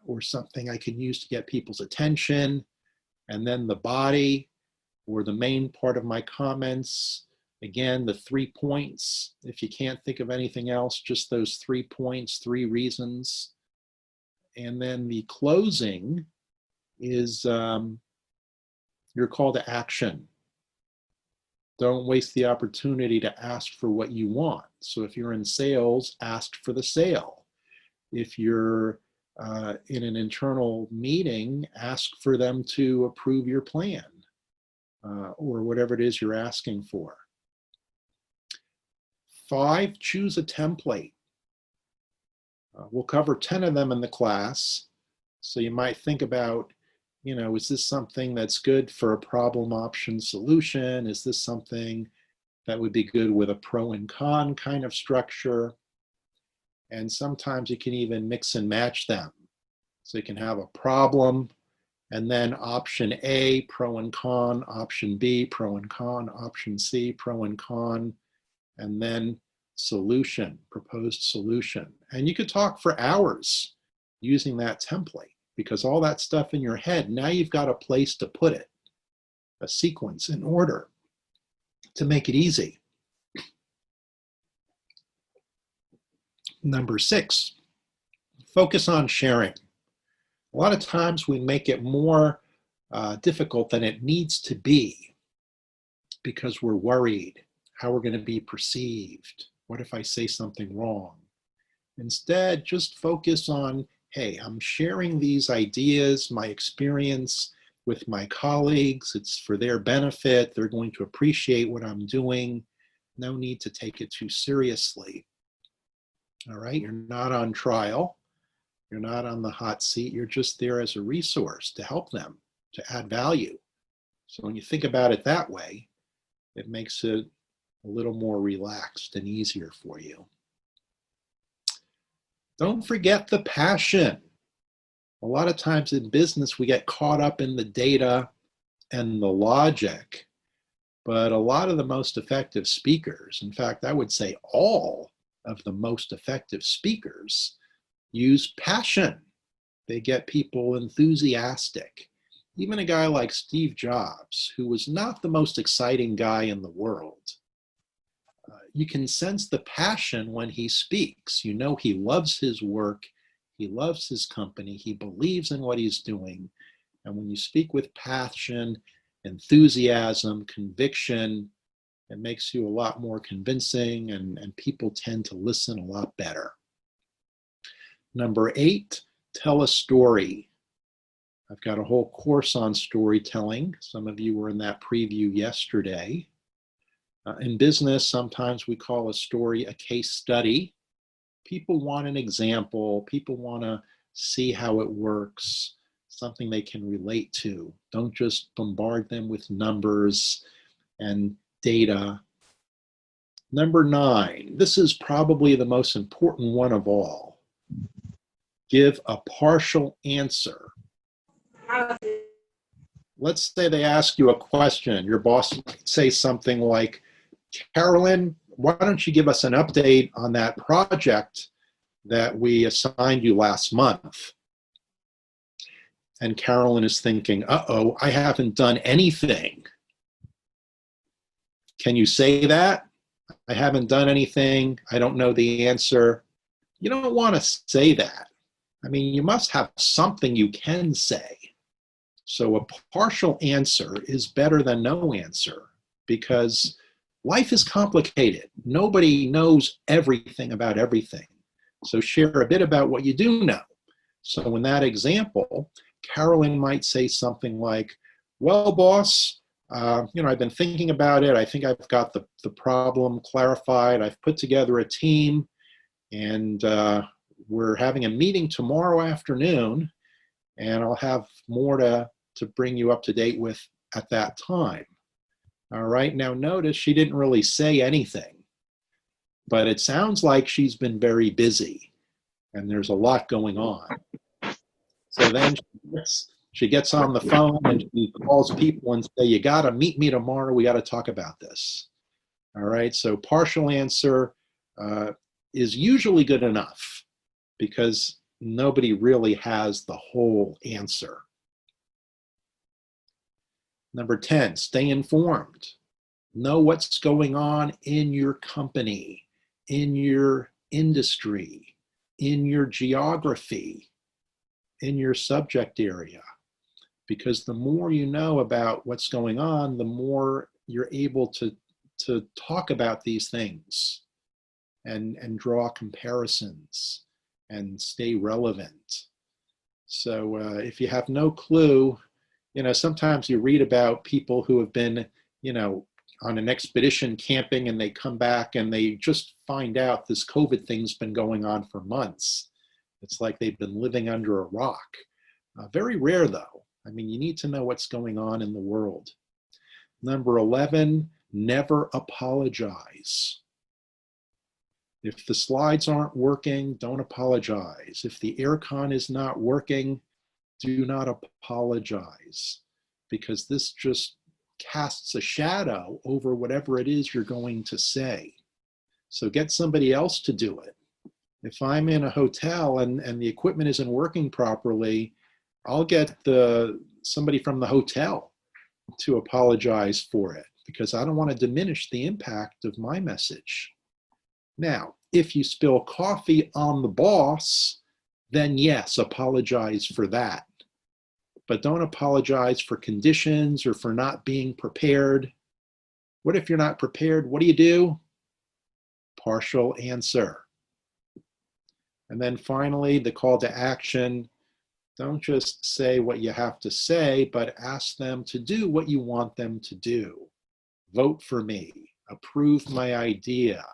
[SPEAKER 1] or something I can use to get people's attention. And then the body, or the main part of my comments. Again, the 3 points. If you can't think of anything else, just those 3 points, 3 reasons. And then the closing is your call to action. Don't waste the opportunity to ask for what you want. So if you're in sales, ask for the sale. If you're in an internal meeting, ask for them to approve your plan or whatever it is you're asking for. 5, choose a template. We'll cover 10 of them in the class. So you might think about, you know, is this something that's good for a problem option solution? Is this something That would be good with a pro and con kind of structure. And sometimes you can even mix and match them. So you can have a problem, and then option A, pro and con, option B, pro and con, option C, pro and con, and then solution, proposed solution. And you could talk for hours using that template, because all that stuff in your head, now you've got a place to put it, a sequence in order to make it easy. Number 6, focus on sharing. A lot of times we make it more difficult than it needs to be because we're worried how we're going to be perceived. What if I say something wrong? Instead, just focus on, hey, I'm sharing these ideas, my experience with my colleagues. It's for their benefit. They're going to appreciate what I'm doing. No need to take it too seriously. All right, you're not on trial. You're not on the hot seat. You're just there as a resource to help them, to add value. So when you think about it that way, it makes it a little more relaxed and easier for you. Don't forget the passion. A lot of times in business, we get caught up in the data and the logic, but a lot of the most effective speakers, in fact, I would say all of the most effective speakers, use passion. They get people enthusiastic. Even a guy like Steve Jobs, who was not the most exciting guy in the world, you can sense the passion when he speaks. You know he loves his work, he loves his company, he believes in what he's doing. And when you speak with passion, enthusiasm, conviction, it makes you a lot more convincing, and people tend to listen a lot better. Number 8, tell a story. I've got a whole course on storytelling. Some of you were in that preview yesterday. In business, sometimes we call a story a case study. People want an example. People want to see how it works, something they can relate to. Don't just bombard them with numbers and data. Number 9, this is probably the most important one of all. Give a partial answer. Let's say they ask you a question. Your boss might say something like, Carolyn, why don't you give us an update on that project that we assigned you last month? And Carolyn is thinking, uh-oh, I haven't done anything. Can you say that? I haven't done anything. I don't know the answer. You don't want to say that. I mean, you must have something you can say. So a partial answer is better than no answer, because life is complicated. Nobody knows everything about everything. So share a bit about what you do know. So in that example, Carolyn might say something like, well, boss, I've been thinking about it. I think I've got the problem clarified. I've put together a team, and we're having a meeting tomorrow afternoon, and I'll have more to bring you up to date with at that time. All right, now notice she didn't really say anything, but it sounds like she's been very busy and there's a lot going on. So then she gets on the phone and she calls people and say, you gotta meet me tomorrow, we gotta talk about this. All right, so partial answer is usually good enough because nobody really has the whole answer. Number 10, stay informed. Know what's going on in your company, in your industry, in your geography, in your subject area. Because the more you know about what's going on, the more you're able to talk about these things and draw comparisons and stay relevant. So if you have no clue, sometimes you read about people who have been, on an expedition camping, and they come back and they just find out this COVID thing's been going on for months. It's like they've been living under a rock. Very rare though. I mean, you need to know what's going on in the world. Number 11, Never apologize. If the slides aren't working, don't apologize. If the aircon is not working, do not apologize, because this just casts a shadow over whatever it is you're going to say. So get somebody else to do it. If I'm in a hotel and the equipment isn't working properly, I'll get somebody from the hotel to apologize for it, because I don't want to diminish the impact of my message. Now, if you spill coffee on the boss, then yes, apologize for that. But don't apologize for conditions or for not being prepared. What if you're not prepared? What do? Partial answer. And then finally, the call to action. Don't just say what you have to say, but ask them to do what you want them to do. Vote for me, approve my idea,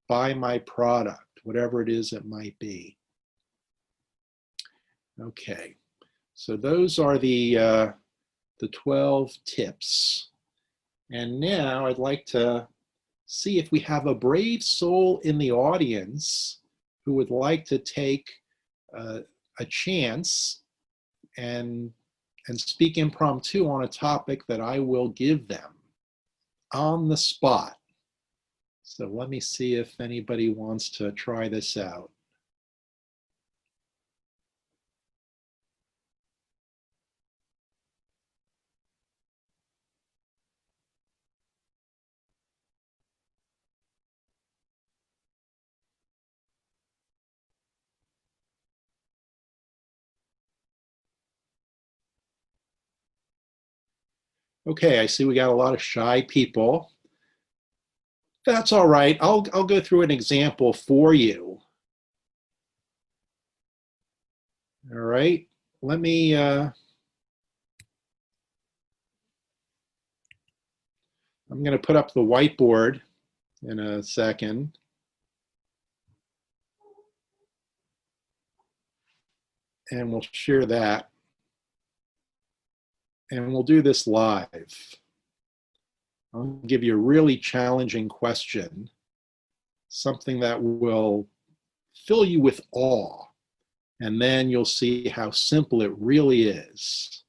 [SPEAKER 1] buy my product, whatever it is it might be. Okay, so those are the 12 tips. And now I'd like to see if we have a brave soul in the audience who would like to take a chance and speak impromptu on a topic that I will give them on the spot. So let me see if anybody wants to try this out. Okay, I see we got a lot of shy people. That's all right. I'll go through an example for you. All right, let me I'm going to put up the whiteboard in a second. And we'll share that. And we'll do this live. I'll give you a really challenging question, something that will fill you with awe, and then you'll see how simple it really is.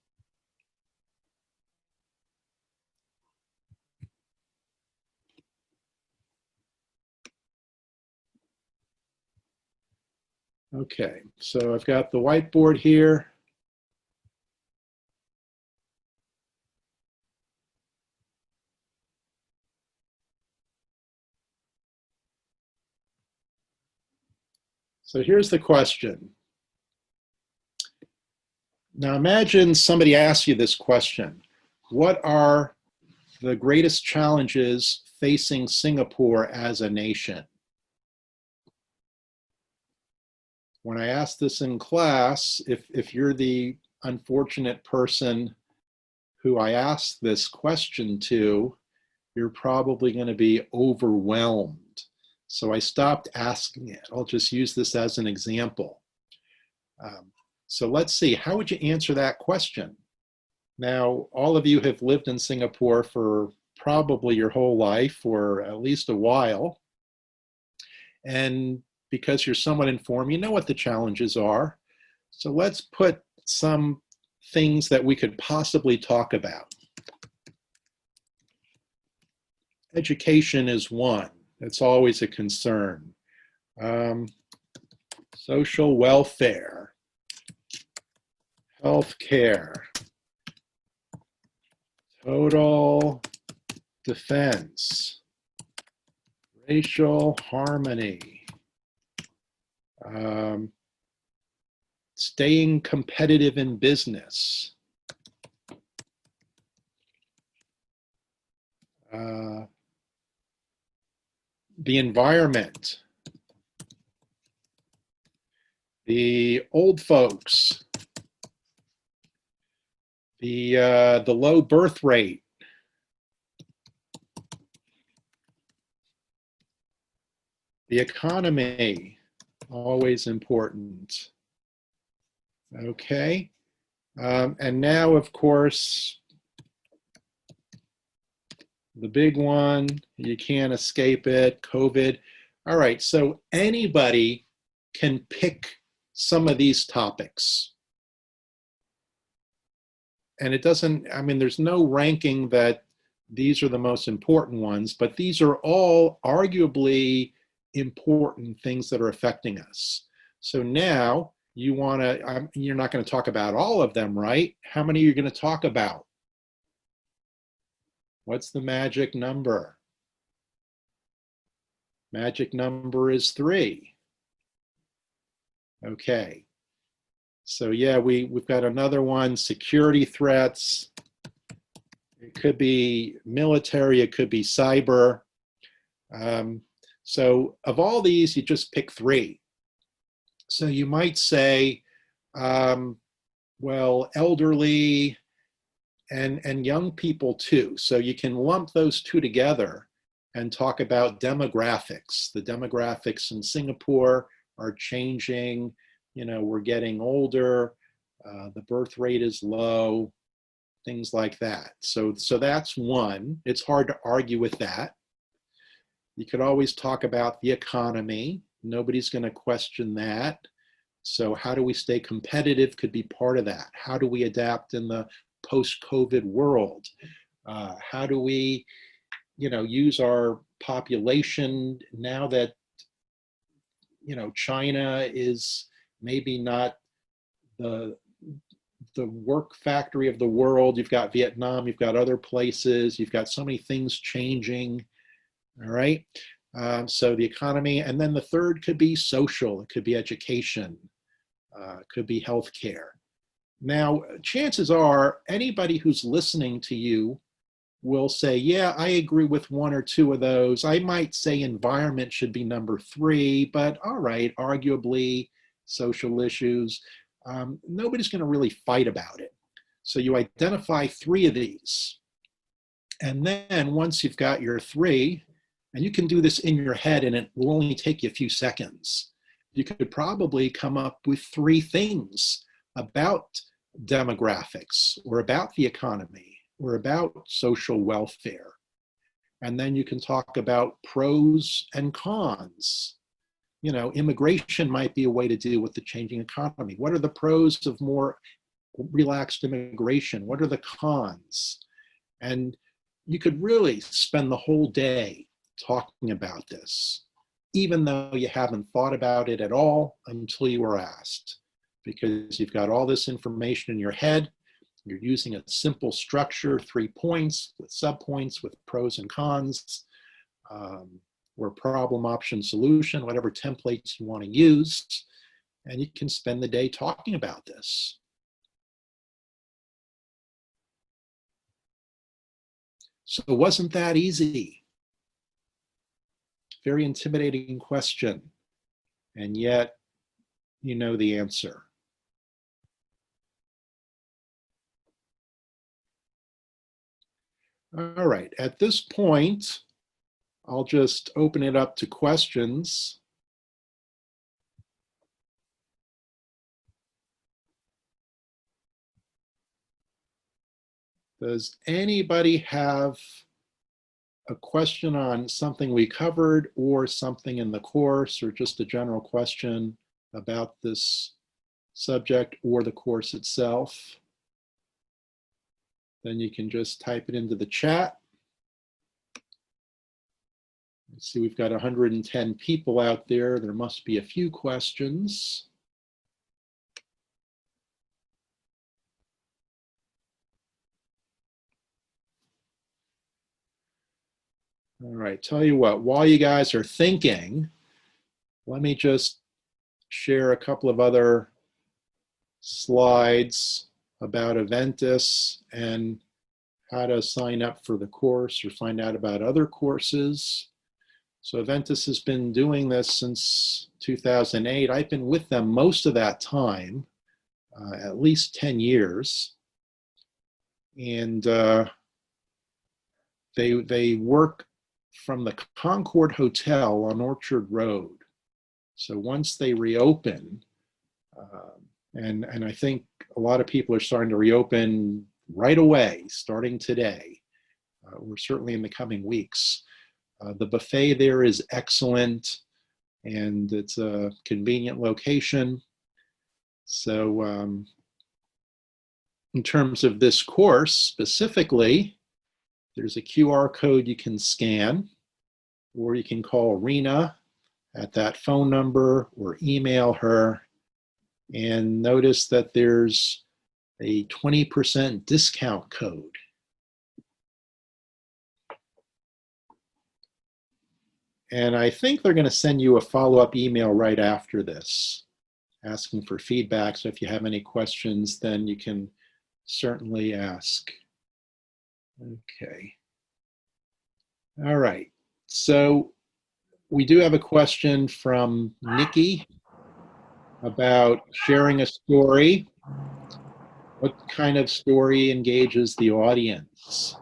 [SPEAKER 1] Okay, so I've got the whiteboard here. So here's the question. Now imagine somebody asks you this question. What are the greatest challenges facing Singapore as a nation? When I ask this in class, if you're the unfortunate person who I asked this question to, you're probably going to be overwhelmed. So I stopped asking it. I'll just use this as an example. So let's see, how would you answer that question? Now, all of you have lived in Singapore for probably your whole life, or at least a while. And because you're somewhat informed, you know what the challenges are. So let's put some things that we could possibly talk about. Education is one. It's always a concern. Social welfare, healthcare, total defense, racial harmony, staying competitive in business, the environment, the old folks, the low birth rate, the economy, always important. Okay, and now, of course, the big one, you can't escape it, COVID. All right, so anybody can pick some of these topics. And it doesn't, I mean, there's no ranking that these are the most important ones, but these are all arguably important things that are affecting us. So now you want to, you're not going to talk about all of them, right? How many are you going to talk about? What's the magic number? Magic number is 3. Okay. So yeah, we've got another one, security threats. It could be military, it could be cyber. So of all these, you just pick 3. So you might say, well, elderly and young people too. So you can lump those 2 together and talk about demographics. The demographics in Singapore are changing. You know, we're getting older, the birth rate is low, things like that. So that's one. It's hard to argue with that. You could always talk about the economy. Nobody's going to question that. So how do we stay competitive could be part of that. How do we adapt in the post-COVID world? How do we, you know, use our population now that, you know, China is maybe not the work factory of the world. You've got Vietnam, you've got other places, you've got so many things changing, all right? So the economy, and then the third could be social, it could be education, it could be healthcare. Now, chances are anybody who's listening to you will say, yeah, I agree with 1 or 2 of those. I might say environment should be number 3, but all right, arguably social issues. Nobody's going to really fight about it. So you identify 3 of these. And then once you've got your 3, and you can do this in your head and it will only take you a few seconds, you could probably come up with 3 things about demographics or about the economy or about social welfare. And then you can talk about pros and cons. You know, immigration might be a way to deal with the changing economy. What are the pros of more relaxed immigration? What are the cons? And you could really spend the whole day talking about this, even though you haven't thought about it at all until you were asked, because you've got all this information in your head. You're using a simple structure, 3 points with subpoints with pros and cons, or problem, option, solution, whatever templates you want to use, and you can spend the day talking about this. So wasn't that easy? Very intimidating question, and yet you know the answer. All right, at this point, I'll just open it up to questions. Does anybody have a question on something we covered or something in the course, or just a general question about this subject or the course itself? Then you can just type it into the chat. Let's see, we've got 110 people out there. There must be a few questions. All right, tell you what, while you guys are thinking, let me just share a couple of other slides about Aventis and how to sign up for the course or find out about other courses. So Aventis has been doing this since 2008. I've been with them most of that time, at least 10 years. And they work from the Concord Hotel on Orchard Road. So once they reopen, and I think a lot of people are starting to reopen right away, starting today. or certainly in the coming weeks. The buffet there is excellent, and it's a convenient location. So in terms of this course specifically, there's a QR code you can scan, or you can call Rena at that phone number or email her, and notice that there's a 20% discount code. And I think they're going to send you a follow-up email right after this, asking for feedback. So if you have any questions, then you can certainly ask. Okay. All right. So we do have a question from Nikki about sharing a story. What kind of story engages the audience?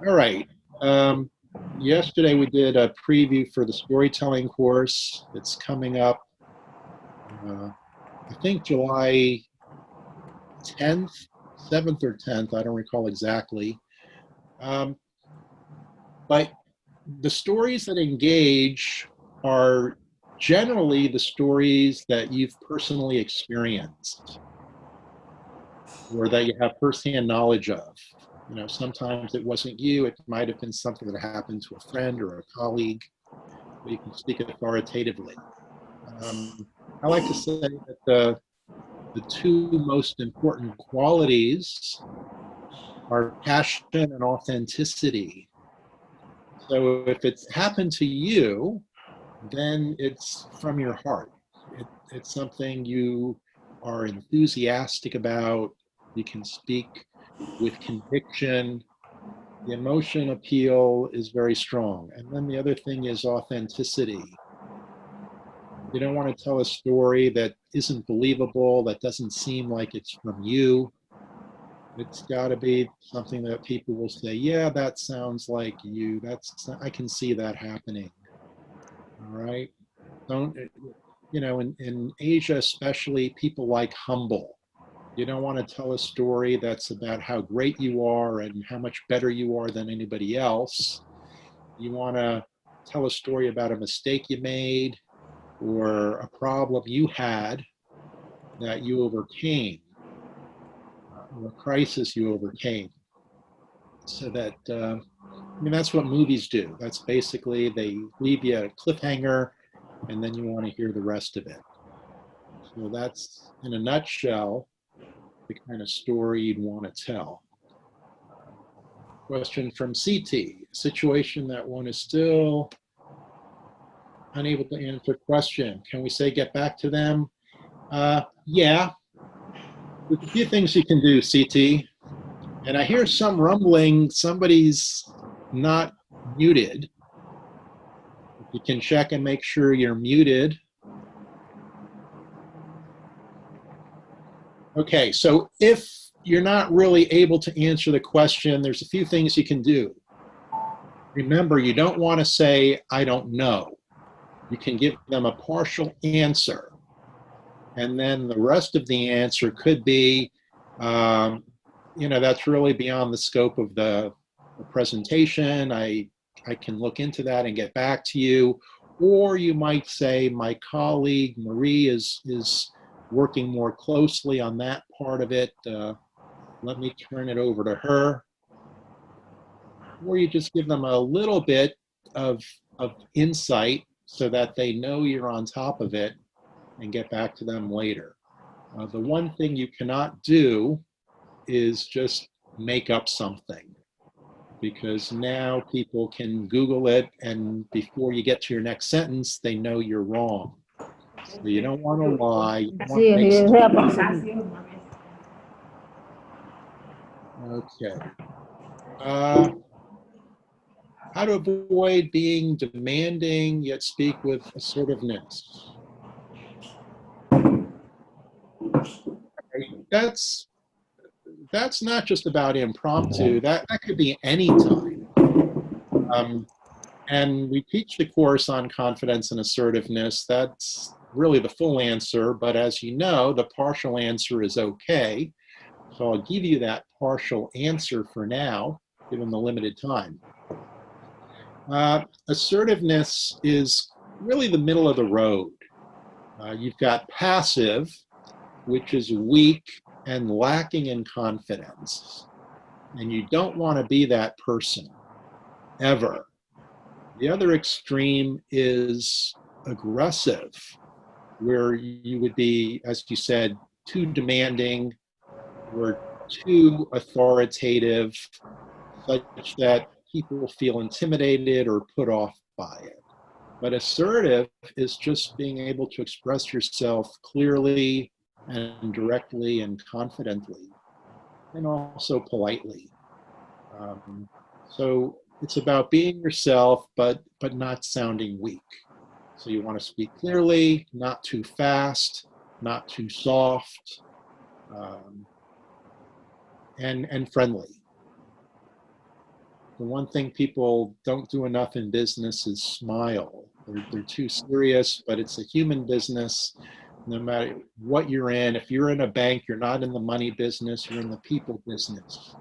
[SPEAKER 1] All right. Yesterday we did a preview for the storytelling course. It's coming up, I think July 10th, 7th or 10th, I don't recall exactly. But the stories that engage are generally the stories that you've personally experienced or that you have firsthand knowledge of. You know, sometimes it wasn't you, it might have been something that happened to a friend or a colleague, but you can speak authoritatively. I like to say that the two most important qualities are passion and authenticity. So if it's happened to you, then it's from your heart. It's something you are enthusiastic about. You can speak with conviction. The emotion appeal is very strong. And then the other thing is authenticity. You don't want to tell a story that isn't believable, that doesn't seem like it's from you. It's got to be something that people will say, yeah, that sounds like you. I can see that happening. All right. Don't, you know, in Asia especially, people like humble. You don't want to tell a story that's about how great you are and how much better you are than anybody else. You want to tell a story about a mistake you made or a problem you had that you overcame, or a crisis you overcame. So that, I mean, that's what movies do. That's basically, they leave you a cliffhanger and then you want to hear the rest of it. So that's, in a nutshell, the kind of story you'd want to tell. Question from CT, a situation that one is still unable to answer question. Can we say get back to them? Yeah, there's a few things you can do, CT. And I hear some rumbling, somebody's not muted. You can check and make sure you're muted. Okay, so if you're not really able to answer the question, there's a few things you can do. Remember, you don't want to say, I don't know. You can give them a partial answer. And then the rest of the answer could be, you know, that's really beyond the scope of the presentation. I can look into that and get back to you. Or you might say, my colleague Marie is working more closely on that part of it. Let me turn it over to her. Or you just give them a little bit of insight so that they know you're on top of it and get back to them later. The one thing you cannot do is just make up something, because now people can Google it and before you get to your next sentence, they know you're wrong. So you don't want to lie. You want to make something. Okay. How to avoid being demanding yet speak with assertiveness. That's not just about impromptu. That could be any time. And we teach the course on confidence and assertiveness. That's really the full answer, but as you know, the partial answer is okay. So I'll give you that partial answer for now. given the limited time. Assertiveness is really the middle of the road. You've got passive, which is weak and lacking in confidence. And you don't want to be that person, ever. The other extreme is aggressive, where you would be, as you said, too demanding or too authoritative, such that people feel intimidated or put off by it. But assertive is just being able to express yourself clearly and directly and confidently, and also politely. So it's about being yourself, but not sounding weak. So you want to speak clearly, not too fast, not too soft, and friendly. The one thing people don't do enough in business is smile. They're too serious, but it's a human business. No matter what you're in, if you're in a bank, you're not in the money business, you're in the people business.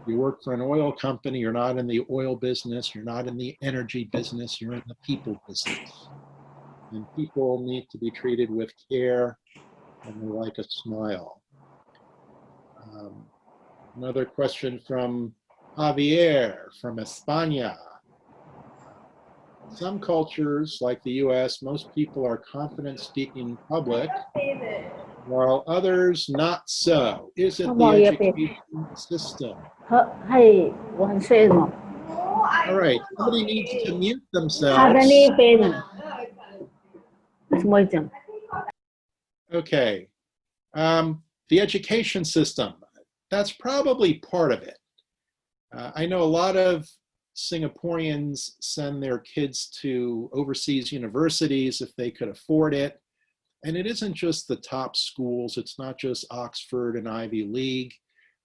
[SPEAKER 1] You work for an oil company, you're not in the oil business, you're not in the energy business, you're in the people business. And people need to be treated with care, and they like a smile. Another question from Javier from España. Some cultures, like the US, most people are confident speaking in public, while others not so. Is it the education system? All right, somebody needs to mute themselves. Okay, the education system, that's probably part of it. I know a lot of Singaporeans send their kids to overseas universities if they could afford it. And it isn't just the top schools, it's not just Oxford and Ivy League.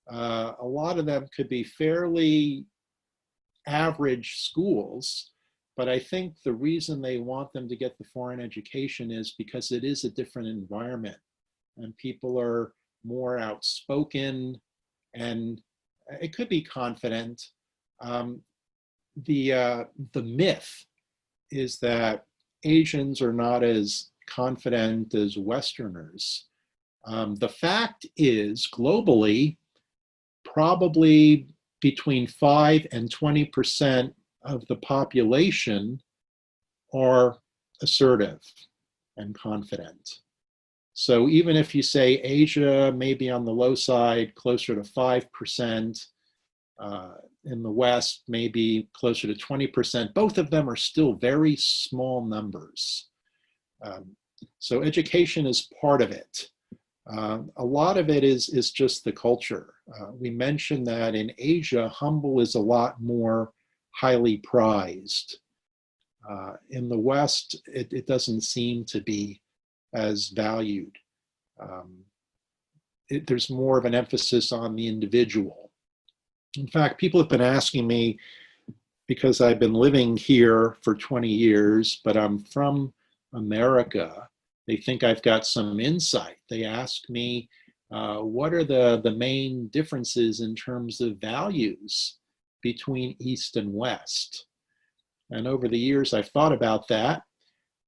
[SPEAKER 1] A lot of them could be fairly average schools, but I think the reason they want them to get the foreign education is because it is a different environment and people are more outspoken and it could be confident. The myth is that Asians are not as confident as Westerners. The fact is, globally, probably between 5 and 20% of the population are assertive and confident. So even if you say Asia may be on the low side, closer to 5%, in the West, maybe closer to 20%, both of them are still very small numbers. So education is part of it. A lot of it is just the culture. We mentioned that in Asia, humble is a lot more highly prized. In the West, it doesn't seem to be as valued. There's more of an emphasis on the individual. In fact, people have been asking me, because I've been living here for 20 years, but I'm from America, they think I've got some insight. They ask me, what are the main differences in terms of values between East and West? And over the years, I've thought about that.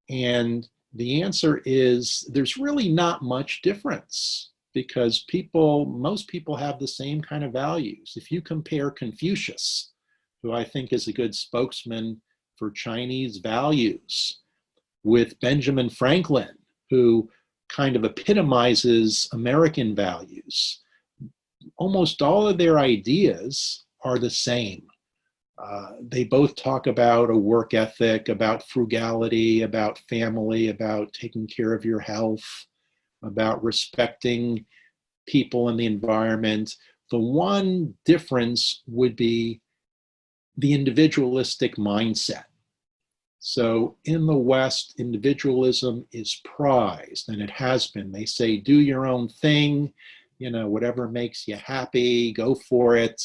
[SPEAKER 1] And the answer is there's really not much difference because most people have the same kind of values. If you compare Confucius, who I think is a good spokesman for Chinese values, with Benjamin Franklin, who kind of epitomizes American values, almost all of their ideas are the same. They both talk about a work ethic, about frugality, about family, about taking care of your health, about respecting people and the environment. The one difference would be the individualistic mindset. So in the West, individualism is prized, and it has been. They say, do your own thing, whatever makes you happy, go for it.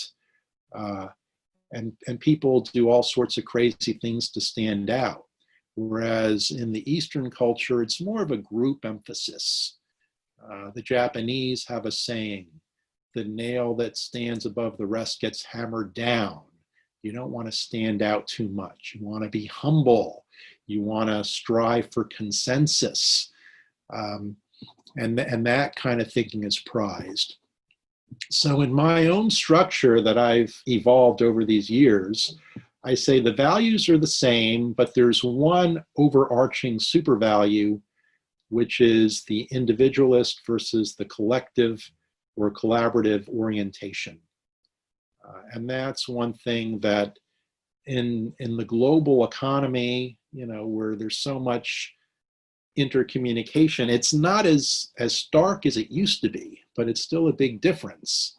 [SPEAKER 1] And people do all sorts of crazy things to stand out. Whereas in the Eastern culture, it's more of a group emphasis. The Japanese have a saying, the nail that stands above the rest gets hammered down. You don't want to stand out too much. You want to be humble. You want to strive for consensus. And that kind of thinking is prized. So in my own structure that I've evolved over these years, I say the values are the same, but there's one overarching super value, which is the individualist versus the collective or collaborative orientation. And that's one thing that in the global economy, you know, where there's so much intercommunication, it's not as stark as it used to be, but it's still a big difference.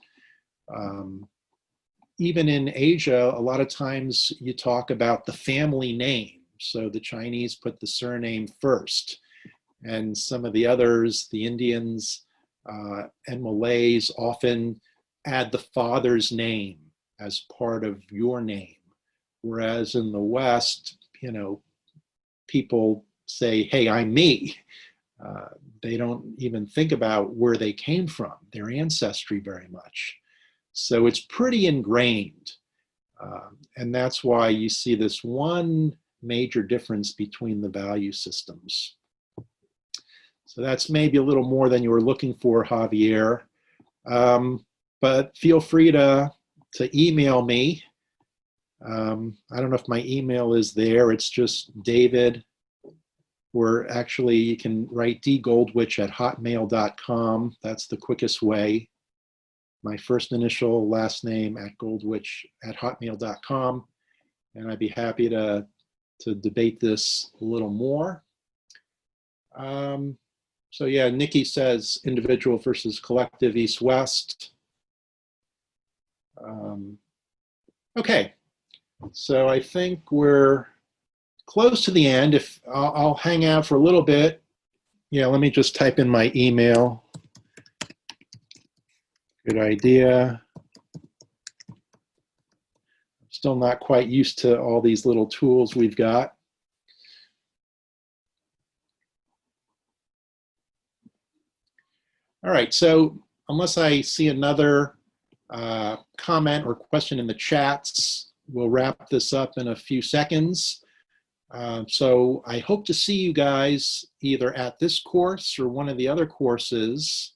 [SPEAKER 1] Even in Asia, a lot of times you talk about the family name. So the Chinese put the surname first, and some of the others, the Indians and Malays, often add the father's name as part of your name. Whereas in the West, you know, people say, hey, I'm me. They don't even think about where they came from, their ancestry very much. So it's pretty ingrained. And that's why you see this one major difference between the value systems. So that's maybe a little more than you were looking for, Javier. But feel free to email me. I don't know if my email is there. It's just David, or actually you can write dgoldwich@hotmail.com. That's the quickest way. My first initial, last name @goldwich@hotmail.com. And I'd be happy to debate this a little more. So yeah, Nikki says individual versus collective, East-West. Okay, so I think we're close to the end. If I'll hang out for a little bit. Yeah, let me just type in my email. Good idea. Still not quite used to all these little tools we've got. All right, so unless I see another comment or question in the chats, we'll wrap this up in a few seconds. So I hope to see you guys either at this course or one of the other courses,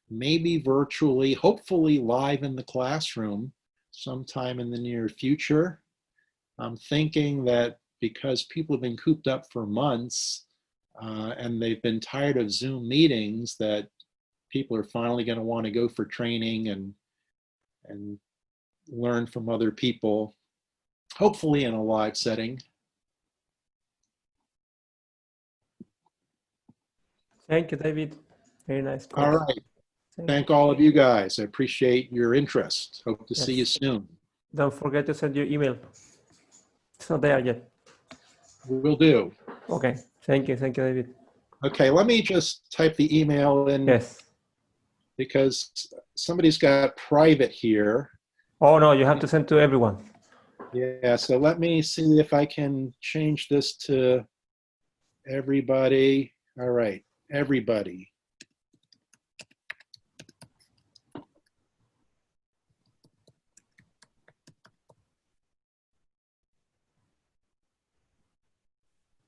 [SPEAKER 1] maybe virtually, hopefully live in the classroom sometime in the near future. I'm thinking that because people have been cooped up for months and they've been tired of Zoom meetings, that people are finally going to want to go for training and learn from other people, hopefully in a live setting.
[SPEAKER 2] Thank you, David. Very nice.
[SPEAKER 1] All right. Thank all of you guys. I appreciate your interest. Hope to see you soon.
[SPEAKER 2] Don't forget to send your email. It's not there yet.
[SPEAKER 1] Will do.
[SPEAKER 2] Okay. Thank you. Thank you, David.
[SPEAKER 1] Okay, let me just type the email in.
[SPEAKER 2] Yes.
[SPEAKER 1] Because somebody's got private here.
[SPEAKER 2] Oh, no, you have to send to everyone.
[SPEAKER 1] Yeah, so let me see if I can change this to everybody. All right, everybody.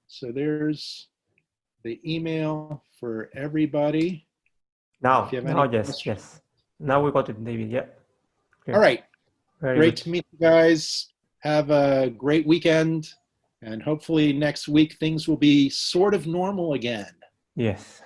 [SPEAKER 1] So there's the email for everybody.
[SPEAKER 2] Now,
[SPEAKER 1] yes,
[SPEAKER 2] questions. Yes. Now we got it, David. Yeah. Okay.
[SPEAKER 1] All right.
[SPEAKER 2] Very
[SPEAKER 1] Great
[SPEAKER 2] good.
[SPEAKER 1] to meet you guys. Have a great weekend. And hopefully next week things will be sort of normal again.
[SPEAKER 2] Yes.